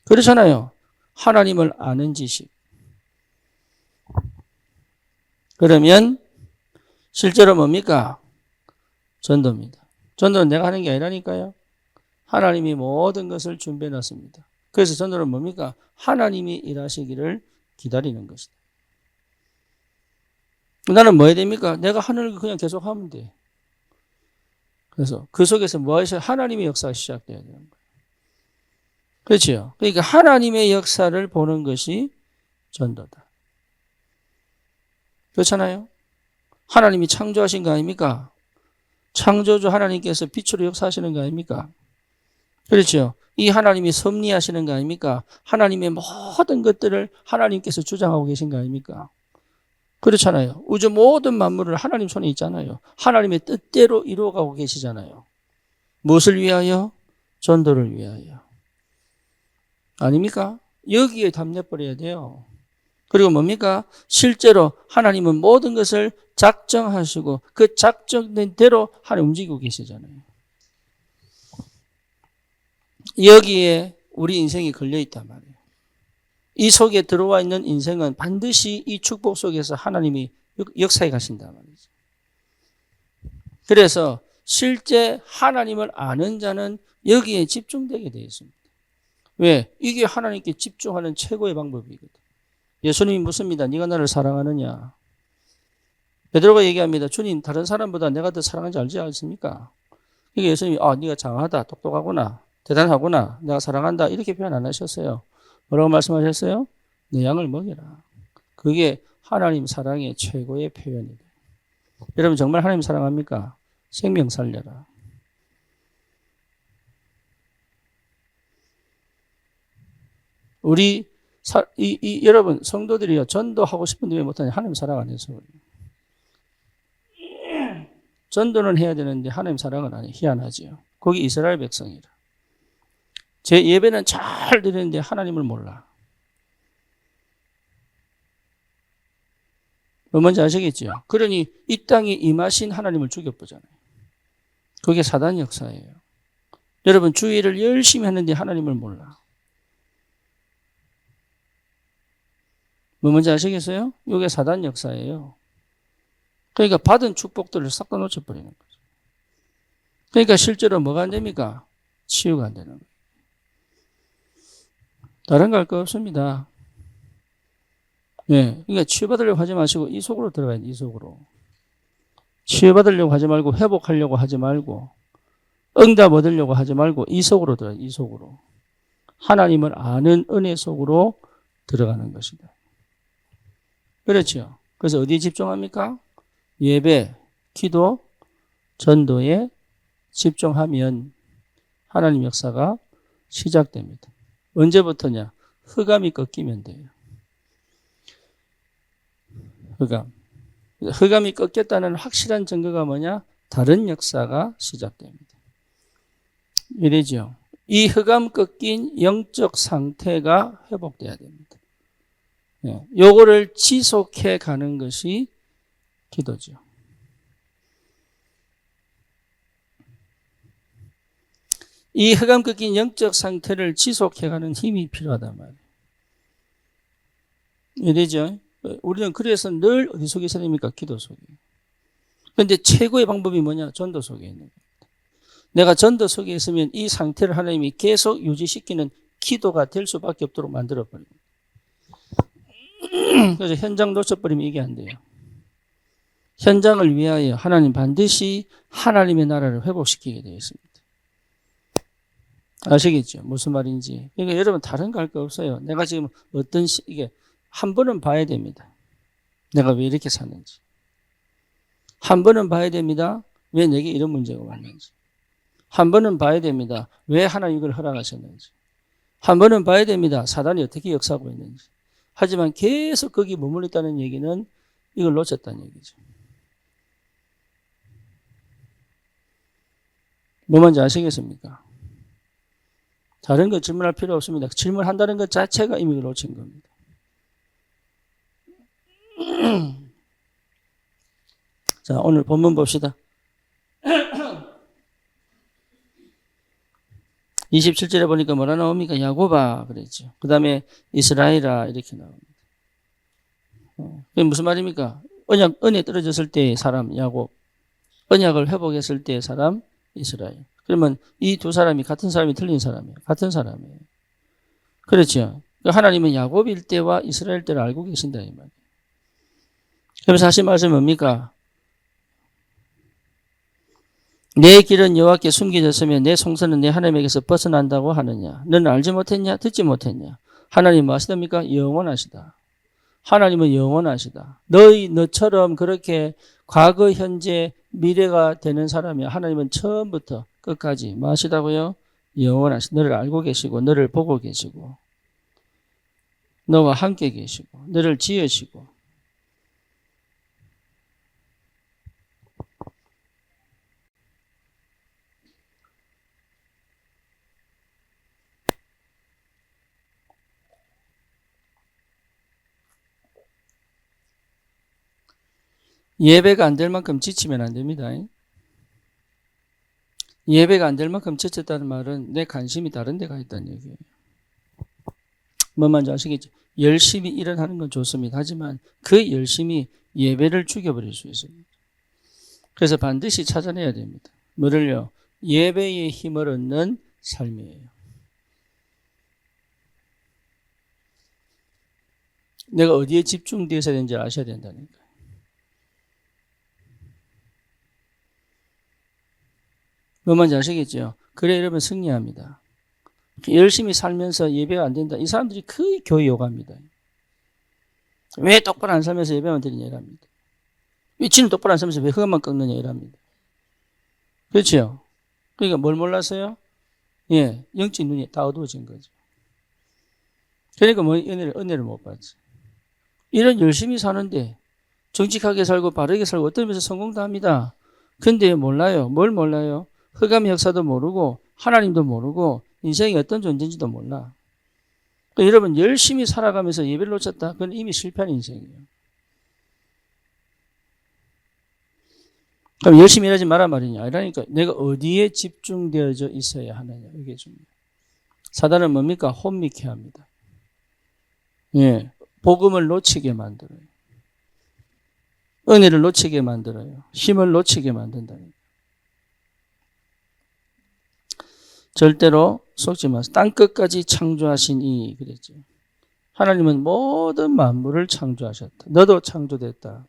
그렇잖아요. 하나님을 아는 지식. 그러면 실제로 뭡니까? 전도입니다. 전도는 내가 하는 게 아니라니까요. 하나님이 모든 것을 준비해 놨습니다. 그래서 전도는 뭡니까? 하나님이 일하시기를 기다리는 것이다. 나는 뭐 해야 됩니까? 내가 하는 걸 그냥 계속 하면 돼. 그래서 그 속에서 무엇이 하나님의 역사가 시작돼야 되는 거예요. 그렇죠? 그러니까 하나님의 역사를 보는 것이 전도다. 그렇잖아요? 하나님이 창조하신 거 아닙니까? 창조주 하나님께서 빛으로 역사하시는 거 아닙니까? 그렇죠? 이 하나님이 섭리하시는 거 아닙니까? 하나님의 모든 것들을 하나님께서 주장하고 계신 거 아닙니까? 그렇잖아요. 우주 모든 만물을 하나님 손에 있잖아요. 하나님의 뜻대로 이루어가고 계시잖아요. 무엇을 위하여? 전도를 위하여. 아닙니까? 여기에 담내버려야 돼요. 그리고 뭡니까? 실제로 하나님은 모든 것을 작정하시고 그 작정된 대로 하나님 움직이고 계시잖아요. 여기에 우리 인생이 걸려있단 말이에요. 이 속에 들어와 있는 인생은 반드시 이 축복 속에서 하나님이 역사해 가신단 말이죠. 그래서 실제 하나님을 아는 자는 여기에 집중되게 되어 있습니다. 왜? 이게 하나님께 집중하는 최고의 방법이거든. 예수님이 묻습니다. 네가 나를 사랑하느냐? 베드로가 얘기합니다. 주님, 다른 사람보다 내가 더 사랑하는지 알지 않습니까? 그러니까 예수님이 네가 장하다, 똑똑하구나, 대단하구나, 내가 사랑한다 이렇게 표현 안 하셨어요. 뭐라고 말씀하셨어요? 내 양을 먹여라. 그게 하나님 사랑의 최고의 표현이다. 여러분 정말 하나님 사랑합니까? 생명 살려라. 우리 여러분 성도들이요 전도하고 싶은데 왜 못하냐? 하나님 사랑 안 해서 그래요. 전도는 해야 되는데 하나님 사랑은 안 해. 희한하지요. 거기 이스라엘 백성이라. 제 예배는 잘 드리는데 하나님을 몰라. 뭔지 아시겠죠? 그러니 이 땅에 임하신 하나님을 죽여보잖아요. 그게 사단 역사예요. 여러분 주의를 열심히 하는데 하나님을 몰라. 뭔지 아시겠어요? 이게 사단 역사예요. 그러니까 받은 축복들을 싹 다 놓쳐버리는 거죠. 그러니까 실제로 뭐가 안 됩니까? 치유가 안 되는 거예요. 다른 거 할 거 없습니다. 예. 그러니까 치유받으려고 하지 마시고 이 속으로 들어가야 돼. 이 속으로. 치유받으려고 하지 말고 회복하려고 하지 말고 응답 얻으려고 하지 말고 이 속으로 들어가야 돼. 이 속으로. 하나님을 아는 은혜 속으로 들어가는 것이다. 그렇죠. 그래서 어디에 집중합니까? 예배, 기도, 전도에 집중하면 하나님 역사가 시작됩니다. 언제부터냐? 흑암이 꺾이면 돼요. 흑암. 흑암이 꺾였다는 확실한 증거가 뭐냐? 다른 역사가 시작됩니다. 이래죠. 이 흑암 꺾인 영적 상태가 회복돼야 됩니다. 예, 요거를 지속해 가는 것이 기도죠. 이 흑암 꺾인 영적 상태를 지속해 가는 힘이 필요하단 말이에요. 이래죠. 우리는 그래서 늘 어디 속에 있어야 됩니까? 기도 속에. 그런데 최고의 방법이 뭐냐? 전도 속에 있는 거예요. 내가 전도 속에 있으면 이 상태를 하나님이 계속 유지시키는 기도가 될 수밖에 없도록 만들어버립니다. 그래서 현장 놓쳐버리면 이게 안 돼요. 현장을 위하여 하나님 반드시 하나님의 나라를 회복시키게 되어 있습니다. 아시겠죠? 무슨 말인지. 그러니까 여러분 다른 거 할 거 없어요. 내가 지금 이게 한 번은 봐야 됩니다. 내가 왜 이렇게 사는지. 한 번은 봐야 됩니다. 왜 내게 이런 문제가 왔는지. 한 번은 봐야 됩니다. 왜 하나님 이걸 허락하셨는지. 한 번은 봐야 됩니다. 사단이 어떻게 역사하고 있는지. 하지만 계속 거기 머물러 있다는 얘기는 이걸 놓쳤다는 얘기죠. 뭐 뭔지 아시겠습니까? 다른 거 질문할 필요 없습니다. 질문한다는 것 자체가 이미 놓친 겁니다. 자, 오늘 본문 봅시다. 27절에 보니까 뭐라 나옵니까? 야곱아 그랬죠. 그 다음에 이스라엘아 이렇게 나옵니다. 그게 무슨 말입니까? 은혜 떨어졌을 때의 사람 야곱, 언약을 회복했을 때의 사람 이스라엘. 그러면 이 두 사람이 같은 사람이 틀린 사람이에요. 같은 사람이에요. 그렇죠. 하나님은 야곱일 때와 이스라엘 때를 알고 계신다 이 말이에요. 그래서 하신 말씀은 뭡니까? 내 길은 여호와께 숨겨졌으면 내 송사는 내 하나님에게서 벗어난다고 하느냐. 너는 알지 못했냐? 듣지 못했냐? 하나님 뭐 하시답니까? 영원하시다. 하나님은 영원하시다. 너처럼 그렇게 과거, 현재, 미래가 되는 사람이야. 하나님은 처음부터 끝까지 뭐 하시다고요? 영원하시다. 너를 알고 계시고 너를 보고 계시고 너와 함께 계시고 너를 지으시고 예배가 안 될 만큼 지치면 안 됩니다. 예배가 안 될 만큼 지쳤다는 말은 내 관심이 다른 데 가 있다는 얘기예요. 뭔 말인지 아시겠죠? 열심히 일을 하는 건 좋습니다. 하지만 그 열심히 예배를 죽여버릴 수 있습니다. 그래서 반드시 찾아내야 됩니다. 뭐를요? 예배의 힘을 얻는 삶이에요. 내가 어디에 집중되어야 되는지 아셔야 된다니까. 뭔 말인지 아시겠죠? 그래 여러분 승리합니다. 열심히 살면서 예배가 안 된다. 이 사람들이 거의 교회 욕합니다. 왜 똑바로 안 살면서 예배만 드리냐 이랍니다. 위치는 똑바로 안 살면서 왜 흑암만 꺾느냐 이랍니다. 그렇죠? 그러니까 뭘 몰랐어요? 예, 영적 눈이 다 어두워진 거죠. 그러니까 뭐 은혜를 못 받지. 이런 열심히 사는데 정직하게 살고 바르게 살고 어떤 면에서 성공도 합니다. 근데 몰라요. 뭘 몰라요? 흑암의 역사도 모르고 하나님도 모르고 인생이 어떤 존재인지도 몰라. 그러니까 여러분 열심히 살아가면서 예배를 놓쳤다? 그건 이미 실패한 인생이에요. 그럼 열심히 일하지 마라 말이냐? 아니라니까 내가 어디에 집중되어져 있어야 하느냐. 이게 중요해요. 사단은 뭡니까? 혼미케 합니다. 예, 복음을 놓치게 만들어요. 은혜를 놓치게 만들어요. 힘을 놓치게 만든다니까. 절대로 속지 마세요. 땅끝까지 창조하신 이 그랬죠. 하나님은 모든 만물을 창조하셨다. 너도 창조됐다.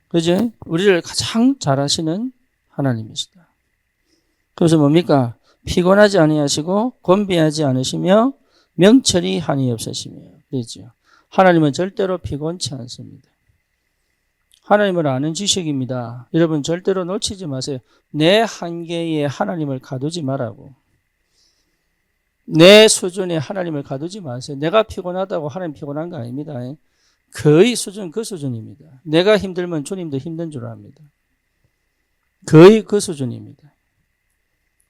그죠? 우리를 가장 잘하시는 하나님이시다. 그래서 뭡니까? 피곤하지 아니하시고 곤비하지 않으시며 명철이 한이 없으시며 그랬죠. 하나님은 절대로 피곤치 않습니다. 하나님을 아는 지식입니다. 여러분 절대로 놓치지 마세요. 내 한계에 하나님을 가두지 말라고. 내 수준에 하나님을 가두지 마세요. 내가 피곤하다고 하나님 피곤한 거 아닙니다. 거의 수준 그 수준입니다. 내가 힘들면 주님도 힘든 줄 압니다. 거의 그 수준입니다.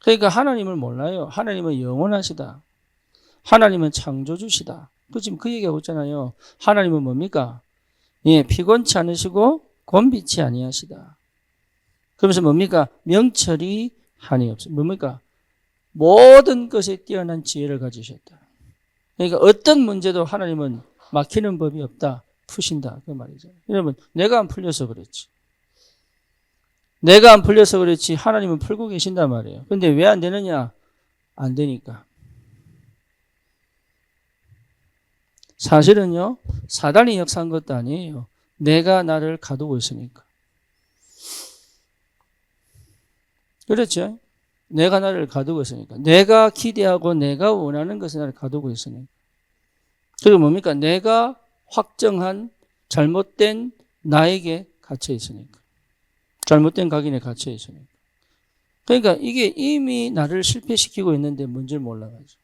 그러니까 하나님을 몰라요. 하나님은 영원하시다. 하나님은 창조주시다. 지금 그 얘기하고 있잖아요. 하나님은 뭡니까? 예, 피곤치 않으시고 곤비치 아니하시다. 그러면서 뭡니까? 명철이 한이 없어. 뭡니까? 모든 것에 뛰어난 지혜를 가지셨다. 그러니까 어떤 문제도 하나님은 막히는 법이 없다. 푸신다. 그 말이죠. 여러분, 내가 안 풀려서 그렇지. 내가 안 풀려서 그렇지 하나님은 풀고 계신단 말이에요. 근데 왜 안 되느냐? 안 되니까. 사실은요, 사단이 역사한 것도 아니에요. 내가 나를 가두고 있으니까. 그렇죠? 내가 나를 가두고 있으니까. 내가 기대하고 내가 원하는 것에 나를 가두고 있으니까. 그리고 뭡니까? 내가 확정한 잘못된 나에게 갇혀 있으니까. 잘못된 각인에 갇혀 있으니까. 그러니까 이게 이미 나를 실패시키고 있는데 뭔지를 몰라가지고.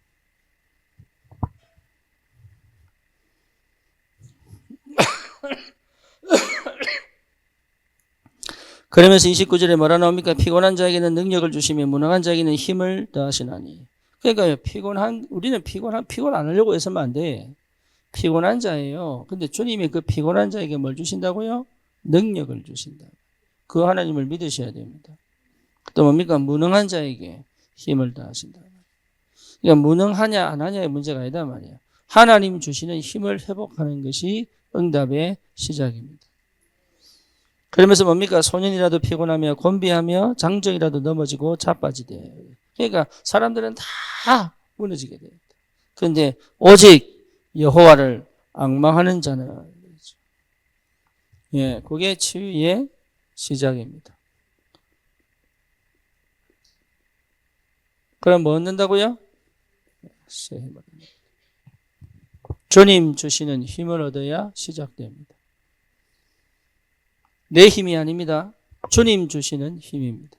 그러면서 29절에 뭐라 나옵니까? 피곤한 자에게는 능력을 주시며 무능한 자에게는 힘을 더하시나니. 그러니까 피곤 안 하려고 해서는 안 돼. 피곤한 자예요. 근데 주님이 그 피곤한 자에게 뭘 주신다고요? 능력을 주신다. 그 하나님을 믿으셔야 됩니다. 또 뭡니까? 무능한 자에게 힘을 더하신다. 그러니까 무능하냐 안 하냐의 문제가 아니다 말이에요. 하나님 주시는 힘을 회복하는 것이 응답의 시작입니다. 그러면서 뭡니까? 소년이라도 피곤하며 곤비하며 장정이라도 넘어지고 자빠지되. 그러니까 사람들은 다 무너지게 됩니다. 그런데 오직 여호와를 앙망하는 자는, 예, 그게 치유의 시작입니다. 그럼 뭐 얻는다고요? 주님 주시는 힘을 얻어야 시작됩니다. 내 힘이 아닙니다. 주님 주시는 힘입니다.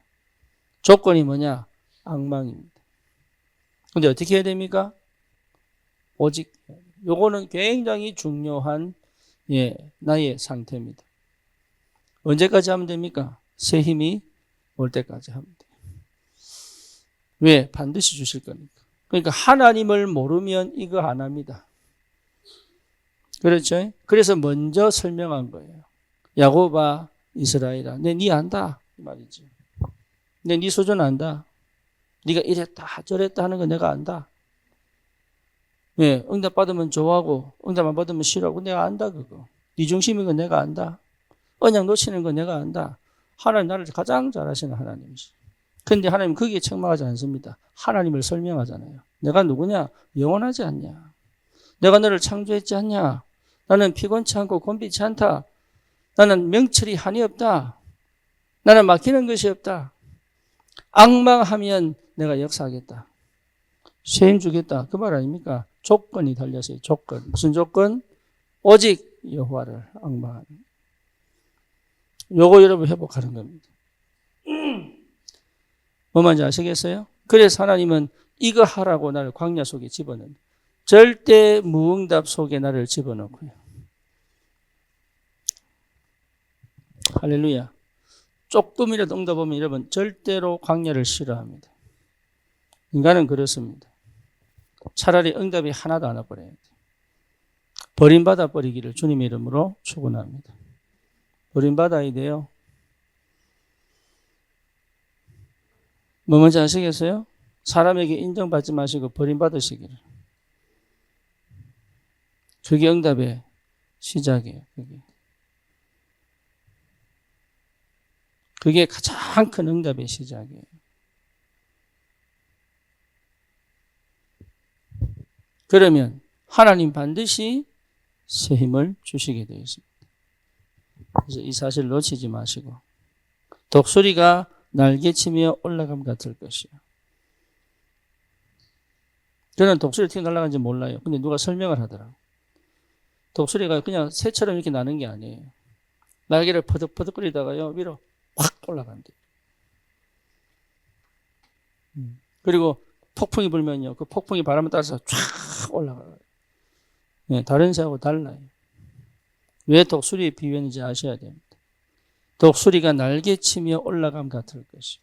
조건이 뭐냐? 앙망입니다. 근데 어떻게 해야 됩니까? 오직 요거는 굉장히 중요한 나의 상태입니다. 언제까지 하면 됩니까? 새 힘이 올 때까지 하면 돼요. 왜? 반드시 주실 거니까. 그러니까 하나님을 모르면 이거 안 합니다. 그렇죠? 그래서 먼저 설명한 거예요. 야곱아, 이스라엘아, 네 안다 이 말이지. 네 수준 안다. 네가 이랬다 저랬다 하는 거 내가 안다. 예, 응답 받으면 좋아하고 응답 안 받으면 싫어하고 내가 안다 그거. 네 중심인 거 내가 안다. 언약 놓치는 거 내가 안다. 하나님 나를 가장 잘하시는 하나님이시. 그런데 하나님 거기에 책망하지 않습니다. 하나님을 설명하잖아요. 내가 누구냐? 영원하지 않냐? 내가 너를 창조했지 않냐? 나는 피곤치 않고 곤비치 않다. 나는 명철이 한이 없다. 나는 막히는 것이 없다. 앙망하면 내가 역사하겠다. 쇠임 주겠다. 그 말 아닙니까? 조건이 달렸어요. 조건. 무슨 조건? 오직 여호와를 앙망하는. 요거 여러분 회복하는 겁니다. 뭐 말인지 아시겠어요? 그래서 하나님은 이거 하라고 나를 광야 속에 집어넣는, 절대 무응답 속에 나를 집어넣고요. 할렐루야. 조금이라도 응답 오면 여러분 절대로 광야를 싫어합니다. 인간은 그렇습니다. 차라리 응답이 하나도 안 와버려야 돼. 버림받아 버리기를 주님의 이름으로 축원합니다. 버림받아야 돼요. 뭐 뭔지 아시겠어요? 사람에게 인정받지 마시고 버림받으시기를. 그게 응답의 시작이에요. 그게 가장 큰 응답의 시작이에요. 그러면 하나님 반드시 새 힘을 주시게 되어 있습니다. 그래서 이 사실을 놓치지 마시고 독수리가 날개치며 올라감 같을 것이요. 저는 독수리 튀어 날아간지 몰라요. 근데 누가 설명을 하더라고요. 독수리가 그냥 새처럼 이렇게 나는 게 아니에요. 날개를 퍼득퍼득거리다가요 위로 확 올라간대요. 그리고 폭풍이 불면요 그 폭풍이 바람을 따라서 쫙 올라가요. 네, 다른 새하고 달라요. 왜 독수리에 비유했는지 아셔야 됩니다. 독수리가 날개치며 올라감 같을 것이요.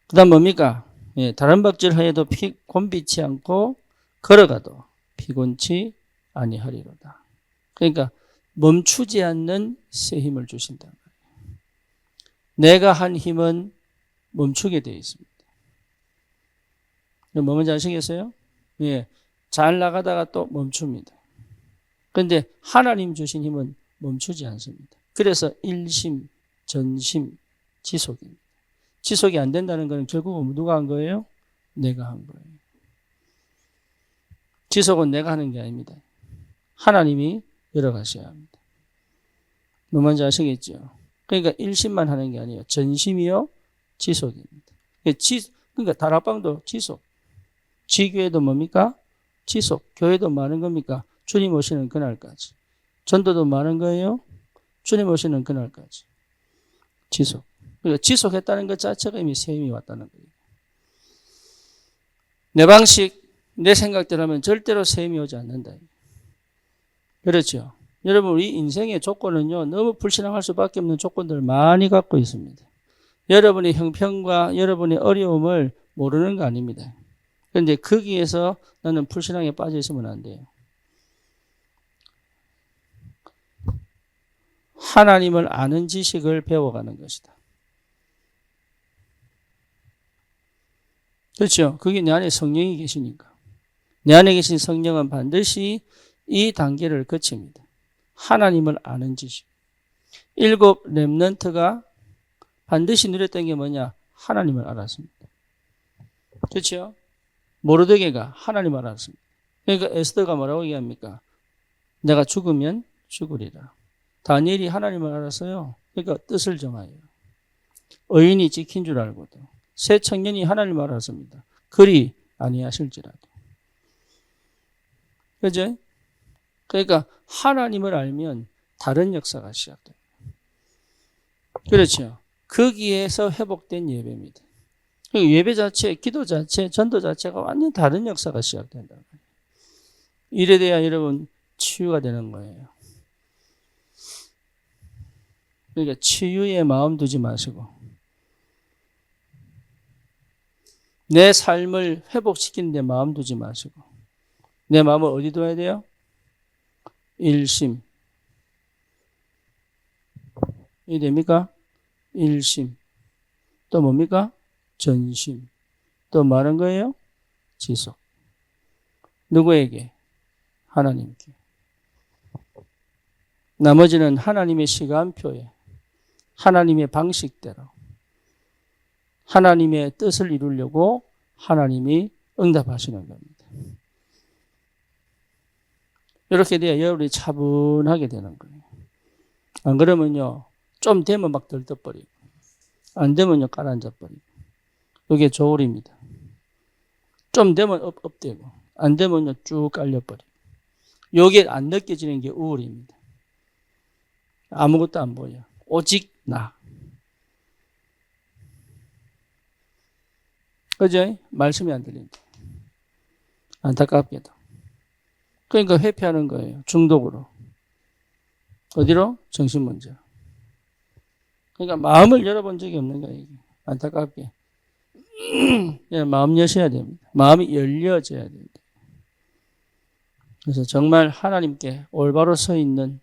그 다음 뭡니까? 예, 다른 박질 하여도 곤비치 않고 걸어가도 피곤치 아니하리로다. 그러니까 멈추지 않는 새 힘을 주신다. 내가 한 힘은 멈추게 되어 있습니다. 뭐 뭔지 아시겠어요? 예, 잘 나가다가 또 멈춥니다. 그런데 하나님 주신 힘은 멈추지 않습니다. 그래서 일심, 전심, 지속입니다. 지속이 안 된다는 것은 결국은 누가 한 거예요? 내가 한 거예요. 지속은 내가 하는 게 아닙니다. 하나님이 열어가셔야 합니다. 뭐 뭔지 아시겠죠? 그러니까 일심만 하는 게 아니에요. 전심이요, 지속입니다. 그러니까 다락방도 지속. 지교회도 뭡니까? 지속. 교회도 많은 겁니까? 주님 오시는 그날까지. 전도도 많은 거예요. 주님 오시는 그날까지. 지속. 그러니까 지속했다는 것 자체가 이미 새 힘이 왔다는 거예요. 내 방식, 내 생각대로 하면 절대로 새 힘이 오지 않는다. 그렇죠. 여러분 우리 인생의 조건은요 너무 불신앙할 수밖에 없는 조건들을 많이 갖고 있습니다. 여러분의 형편과 여러분의 어려움을 모르는 거 아닙니다. 그런데 거기에서 나는 불신앙에 빠져 있으면 안 돼요. 하나님을 아는 지식을 배워가는 것이다. 그렇죠. 그게 내 안에 성령이 계시니까. 내 안에 계신 성령은 반드시 이 단계를 거칩니다. 하나님을 아는 지식. 7 렘넌트가 반드시 누렸던 게 뭐냐? 하나님을 알았습니다. 그렇죠? 모르드게가 하나님을 알았습니다. 그러니까 에스더가 뭐라고 얘기합니까? 내가 죽으면 죽으리라. 다니엘이 하나님을 알았어요. 그러니까 뜻을 정하여. 의인이 지킨 줄 알고도. 새 청년이 하나님을 알았습니다. 그리 아니하실지라도. 그죠? 그러니까 하나님을 알면 다른 역사가 시작돼요. 그렇죠. 거기에서 회복된 예배입니다. 예배 자체, 기도 자체, 전도 자체가 완전 다른 역사가 시작된다. 이래 돼야 여러분 치유가 되는 거예요. 그러니까 치유에 마음 두지 마시고 내 삶을 회복시키는 데 마음 두지 마시고 내 마음을 어디 둬야 돼요? 일심. 이 됩니까? 일심. 또 뭡니까? 전심. 또 말한 거예요? 지속. 누구에게? 하나님께. 나머지는 하나님의 시간표에 하나님의 방식대로 하나님의 뜻을 이루려고 하나님이 응답하시는 겁니다. 이렇게 돼야 여러분이 차분하게 되는 거예요. 안 그러면요, 좀 되면 막 들떠버리고, 안 되면요, 가라앉아버리고. 이게 저울입니다. 좀 되면 업되고, 안 되면요, 쭉 깔려버리고. 이게 안 느껴지는 게 우울입니다. 아무것도 안 보여. 오직 나. 그죠? 말씀이 안 들린다. 안타깝게도. 그러니까 회피하는 거예요. 중독으로. 어디로? 정신문제. 그러니까 마음을 열어본 적이 없는 거예요. 안타깝게. 마음 여셔야 됩니다. 마음이 열려져야 됩니다. 그래서 정말 하나님께 올바로 서 있는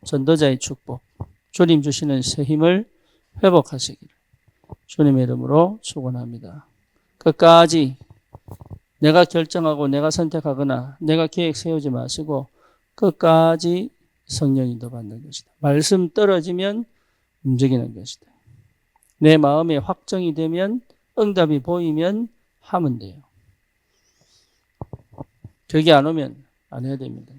전도자의 축복, 주님 주시는 새 힘을 회복하시기를 주님의 이름으로 축원합니다. 끝까지 내가 결정하고 내가 선택하거나 내가 계획 세우지 마시고 끝까지 성령 인도 받는 것이다. 말씀 떨어지면 움직이는 것이다. 내 마음에 확정이 되면 응답이 보이면 하면 돼요. 저게 안 오면 안 해야 됩니다.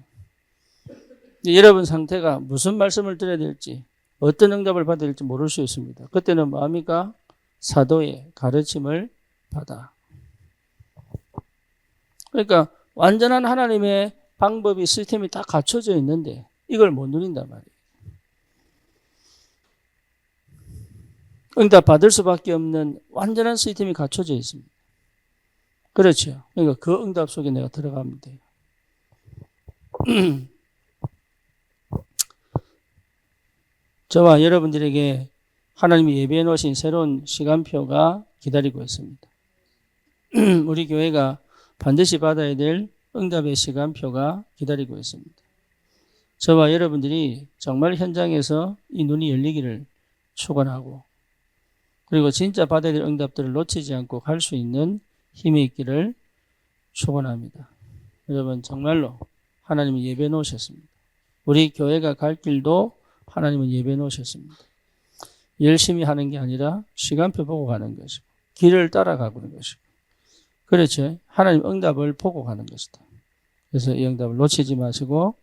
여러분 상태가 무슨 말씀을 드려야 될지 어떤 응답을 받아야 될지 모를 수 있습니다. 그때는 뭐합니까? 사도의 가르침을 받아. 그러니까 완전한 하나님의 방법이 시스템이 다 갖춰져 있는데 이걸 못 누린단 말이에요. 응답 받을 수밖에 없는 완전한 시스템이 갖춰져 있습니다. 그렇죠. 그러니까 그 응답 속에 내가 들어가면 돼요. 저와 여러분들에게 하나님이 예배해 놓으신 새로운 시간표가 기다리고 있습니다. 우리 교회가 반드시 받아야 될 응답의 시간표가 기다리고 있습니다. 저와 여러분들이 정말 현장에서 이 눈이 열리기를 축원하고 그리고 진짜 받아야 될 응답들을 놓치지 않고 갈 수 있는 힘이 있기를 축원합니다. 여러분 정말로 하나님은 예배해 놓으셨습니다. 우리 교회가 갈 길도 하나님은 예배해 놓으셨습니다. 열심히 하는 게 아니라 시간표 보고 가는 것이고 길을 따라가고 있는 것이고 그렇죠. 하나님 응답을 보고 가는 것이다. 그래서 이 응답을 놓치지 마시고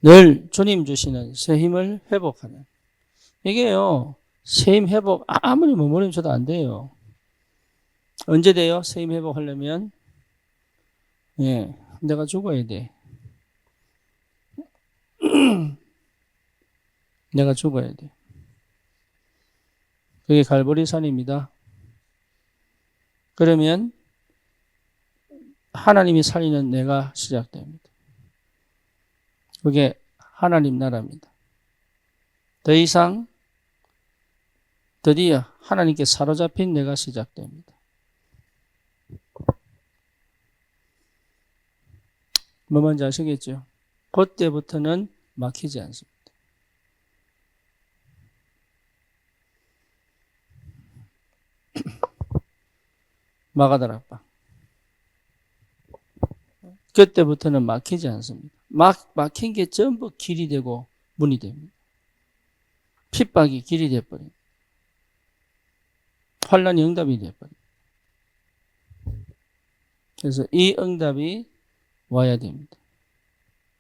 늘 주님 주시는 새 힘을 회복하는 이게요. 새 힘 회복 아무리 머무르면 줘도 안 돼요. 언제 돼요? 새 힘 회복하려면 내가 죽어야 돼. 내가 죽어야 돼. 그게 갈보리산입니다. 그러면 하나님이 살리는 내가 시작됩니다. 그게 하나님 나라입니다. 더 이상 드디어 하나님께 사로잡힌 내가 시작됩니다. 뭐 뭔지 아시겠죠? 그때부터는 막히지 않습니다. 마가다락방. 그때부터는 막히지 않습니다. 막힌 게 전부 길이 되고 문이 됩니다. 핍박이 길이 돼버립니다. 환란이 응답이 돼버립니다. 그래서 이 응답이 와야 됩니다.